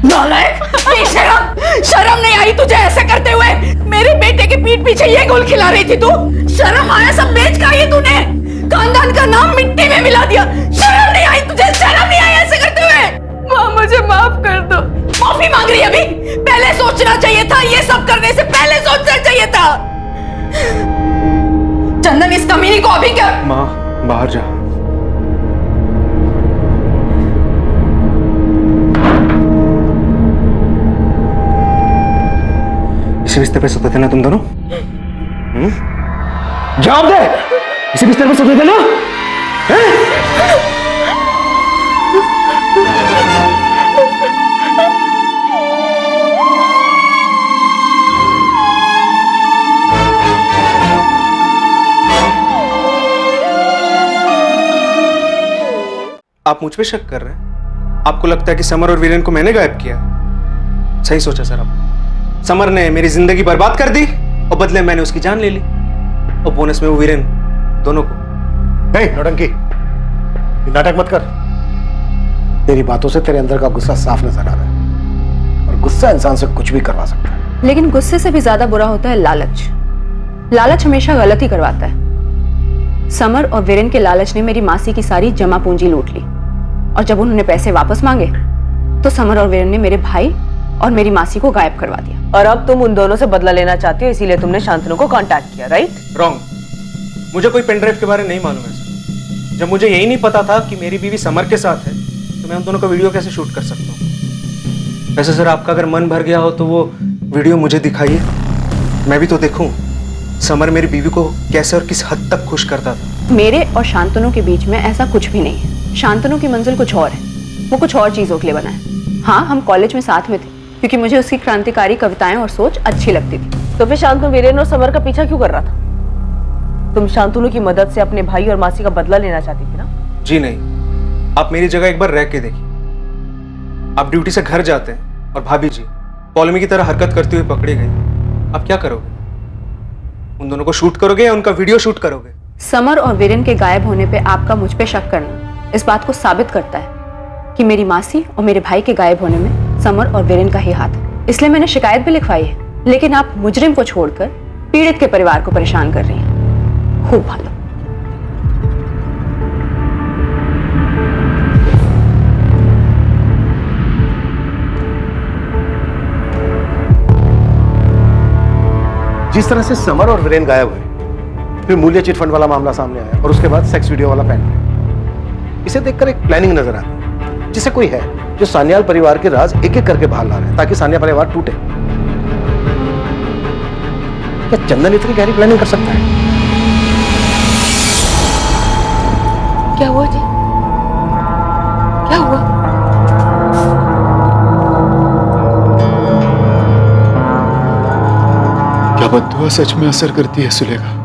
Speaker 4: नालायक, शर्म नहीं आई तुझे ऐसा करते हुए? मेरे बेटे के पीठ पीछे ये गोल खिला रही थी तू। शर्म आया? सब बेच का ये तूने खानदान का नाम मिट्टी में मिला दिया। शर्म नहीं आई तुझे? शर्म नहीं आई ऐसे करते हुए? माँ, मुझे माफ कर दो। माफी मांग रही अभी? पहले सोचना चाहिए था। ये सब करने से पहले सोचना चाहिए था। चंदन, इस कमीनी को अभी क्या?
Speaker 1: माँ, बाहर जा। इसी बिस्तर पे सोते थे ना तुम दोनों? जवाब दे। इसी बिस्तर पे सोते थे ना?
Speaker 22: आप मुझ पे शक कर रहे हैं? आपको लगता है कि समर और वीरेन को मैंने गायब किया? सही सोचा सर आप। समर ने मेरी जिंदगी बर्बाद कर दी और बदले मैंने उसकी जान ले ली, और बोनस में वो वीरेन, दोनों को।
Speaker 5: नौटंकी, नाटक मत कर। तेरी बातों से तेरे अंदर का गुस्सा साफ नजर आ रहा है, और गुस्सा इंसान से कुछ भी करवा सकता है।
Speaker 20: लेकिन गुस्से से भी ज्यादा बुरा होता है लालच। लालच हमेशा गलती करवाता है। समर और वीरेन के लालच ने मेरी मासी की सारी जमा पूंजी लूट ली, और जब उन्होंने पैसे वापस मांगे तो समर और वीरेन ने मेरे भाई और मेरी मासी को गायब करवा दिया।
Speaker 14: और अब तुम उन दोनों से बदला लेना चाहती हो, इसीलिए तुमने शांतनु को कांटेक्ट किया, राइट?
Speaker 22: रॉन्ग। मुझे कोई पेन ड्राइव के बारे में नहीं मालूम है सर। जब मुझे यही नहीं पता था कि मेरी बीवी समर के साथ है, तो मैं उन दोनों का वीडियो कैसे शूट कर सकता हूँ? वैसे सर, आपका अगर मन भर गया हो तो वो वीडियो मुझे दिखाइए, मैं भी तो देखूं समर मेरी बीवी को कैसे और किस हद तक खुश करता था।
Speaker 20: मेरे और शांतनु के बीच में ऐसा कुछ भी नहीं है। शांतनु की मंजिल कुछ और है, वो कुछ और चीजों के लिए बना है। हाँ, हम कॉलेज में साथ में थे क्योंकि मुझे उसकी क्रांतिकारी कविताएं और सोच अच्छी लगती थी।
Speaker 14: तो फिर शांतनु वीरेन और समर का पीछा क्यों कर रहा था? तुम शांतनु की मदद से अपने भाई और मासी का बदला लेना चाहती थी ना?
Speaker 22: जी नहीं, आप मेरी जगह एक बार रह के देखिए। आप ड्यूटी से घर जाते हैं और भाभी जी पॉलोमी की तरह हरकत करती हुई पकड़ी गई, आप क्या करोगे? उन दोनों को शूट करोगे या उनका वीडियो शूट करोगे?
Speaker 20: समर और वीरेन के गायब होने पे आपका मुझ पे शक करना इस बात को साबित करता है कि मेरी मासी और मेरे भाई के गायब होने में समर और वीरेन का ही हाथ है। इसलिए मैंने शिकायत भी लिखवाई है, लेकिन आप मुजरिम को छोड़कर पीड़ित के परिवार को परेशान कर रही हैं। खूब भालो।
Speaker 5: जिस तरह से समर और वीरेन गायब हुए, फिर मूल्य चिट फंड वाला मामला सामने आया, और उसके बाद सेक्स वीडियो वाला पेन ड्राइव, इसे देखकर एक प्लानिंग नजर आती है, जिसे कोई है जो सान्याल परिवार के राज एक एक करके बाहर ला रहे हैं ताकि सान्याल परिवार टूटे। क्या चंदन इतनी गहरी प्लानिंग कर सकता है?
Speaker 20: क्या हुआ जी? क्या हुआ?
Speaker 18: क्या बद्दुआ सच में असर करती है सुलेखा?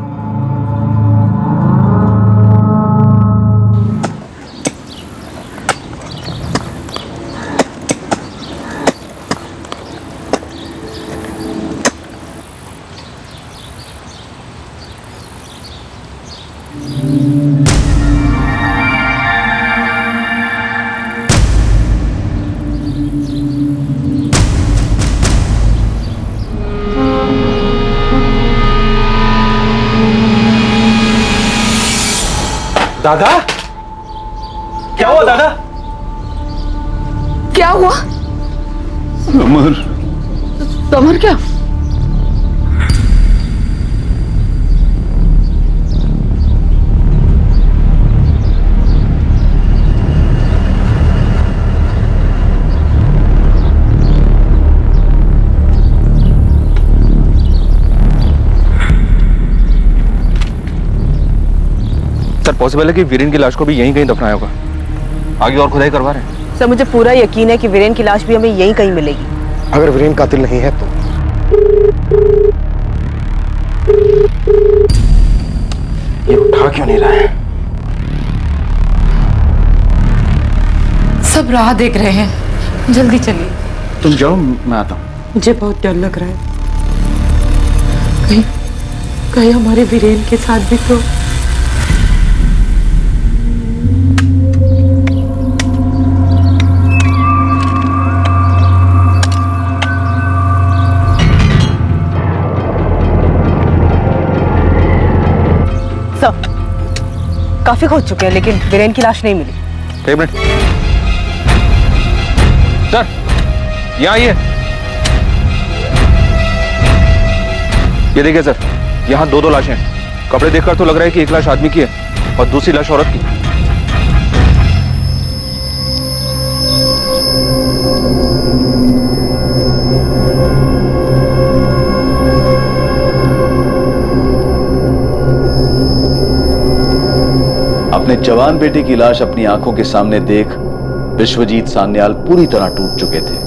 Speaker 22: दादा, क्या हुआ दादा?
Speaker 20: क्या हुआ?
Speaker 18: समर।
Speaker 20: समर क्या?
Speaker 1: सर, पॉसिबल है कि वीरेन की लाश को भी यहीं कहीं दफनाया होगा। आगे और खुदाई करवा रहे हैं।
Speaker 14: सर, मुझे पूरा यकीन है कि वीरेन की लाश भी हमें यहीं कहीं मिलेगी।
Speaker 5: अगर वीरेन कातिल नहीं है तो ये उठा क्यों नहीं रहा है?
Speaker 12: सब राह देख रहे हैं, जल्दी चलिए।
Speaker 17: तुम जाओ, मैं आता हूँ।
Speaker 12: मुझे बहुत डर लग रहा है, कहीं हमारे वीरेन के साथ भी तो।
Speaker 14: काफी खोज चुके हैं लेकिन वीरेन की लाश नहीं मिली।
Speaker 1: एक मिनट सर, यहाँ आइए। ये देखिए सर, यहाँ दो लाशें हैं। कपड़े देखकर तो लग रहा है कि एक लाश आदमी की है और दूसरी लाश औरत की।
Speaker 3: अपने जवान बेटे की लाश अपनी आंखों के सामने देख विश्वजीत सान्याल पूरी तरह टूट चुके थे।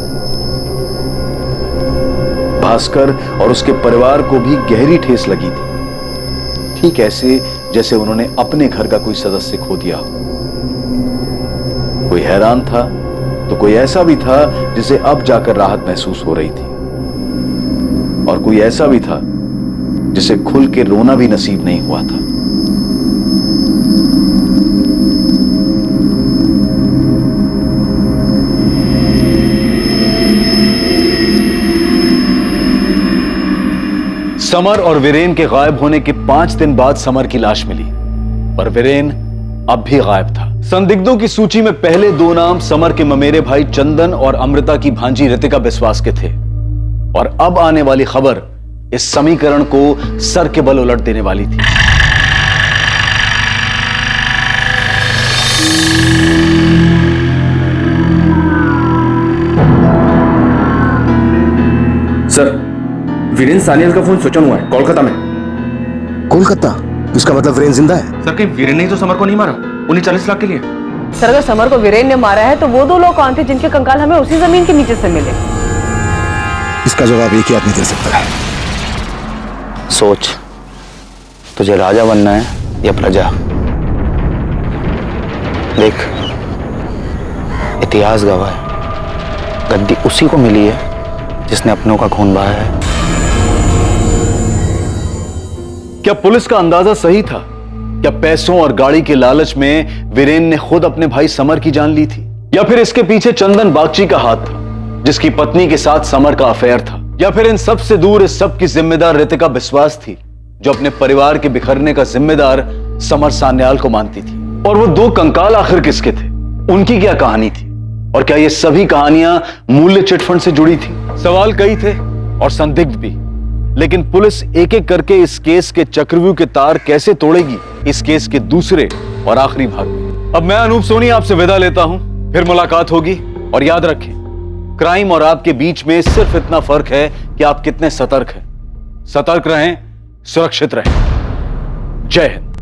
Speaker 3: भास्कर और उसके परिवार को भी गहरी ठेस लगी थी, ठीक ऐसे जैसे उन्होंने अपने घर का कोई सदस्य खो दिया हो। कोई हैरान था तो कोई ऐसा भी था जिसे अब जाकर राहत महसूस हो रही थी, और कोई ऐसा भी था जिसे खुल के रोना भी नसीब नहीं हुआ था। समर और वीरेन के गायब होने के 5 दिन बाद समर की लाश मिली, पर वीरेन अब भी गायब था। संदिग्धों की सूची में पहले 2 नाम समर के ममेरे भाई चंदन और अमृता की भांजी रितिका बिस्वास के थे, और अब आने वाली खबर इस समीकरण को सर के बल उलट देने वाली थी।
Speaker 1: सर, वीरेन सानियाल का फोन स्विच ऑन हुआ है कोलकाता में।
Speaker 5: कोलकाता? इसका मतलब वीरेन जिंदा है?
Speaker 1: सर, कहीं वीरेन ने तो समर को नहीं मारा उन्हें 40 लाख के लिए?
Speaker 14: सर, अगर समर को वीरेन ने मारा है तो वो 2 लोग कौन थे जिनके कंकाल हमें उसी जमीन के नीचे से मिले?
Speaker 5: इसका जवाब एक ही आदमी दे सकता है।
Speaker 16: सोच, तुझे राजा बनना है या प्रजा? देख, इतिहास गवाह है, गद्दी उसी को मिली है जिसने अपनों का खून बहाया है।
Speaker 3: क्या पुलिस का अंदाजा सही था? क्या पैसों और गाड़ी के लालच में वीरेन ने खुद अपने भाई समर की जान ली थी, या फिर इसके पीछे चंदन बागची का हाथ था जिसकी पत्नी के साथ समर का अफेयर था, या फिर इन सब से दूर इस सब की जिम्मेदार रितिका बिस्वास थी जो अपने परिवार के बिखरने का जिम्मेदार समर सान्याल को मानती थी? और वो 2 कंकाल आखिर किसके थे? उनकी क्या कहानी थी? और क्या ये सभी कहानियां मूल्य चिटफंड से जुड़ी थी? सवाल कई थे और संदिग्ध भी, लेकिन पुलिस एक एक करके इस केस के चक्रव्यूह के तार कैसे तोड़ेगी, इस केस के दूसरे और आखिरी भाग में। अब मैं अनूप सोनी आपसे विदा लेता हूं, फिर मुलाकात होगी। और याद रखें, क्राइम और आपके बीच में सिर्फ इतना फर्क है कि आप कितने सतर्क हैं। सतर्क रहें, सुरक्षित रहें। जय हिंद।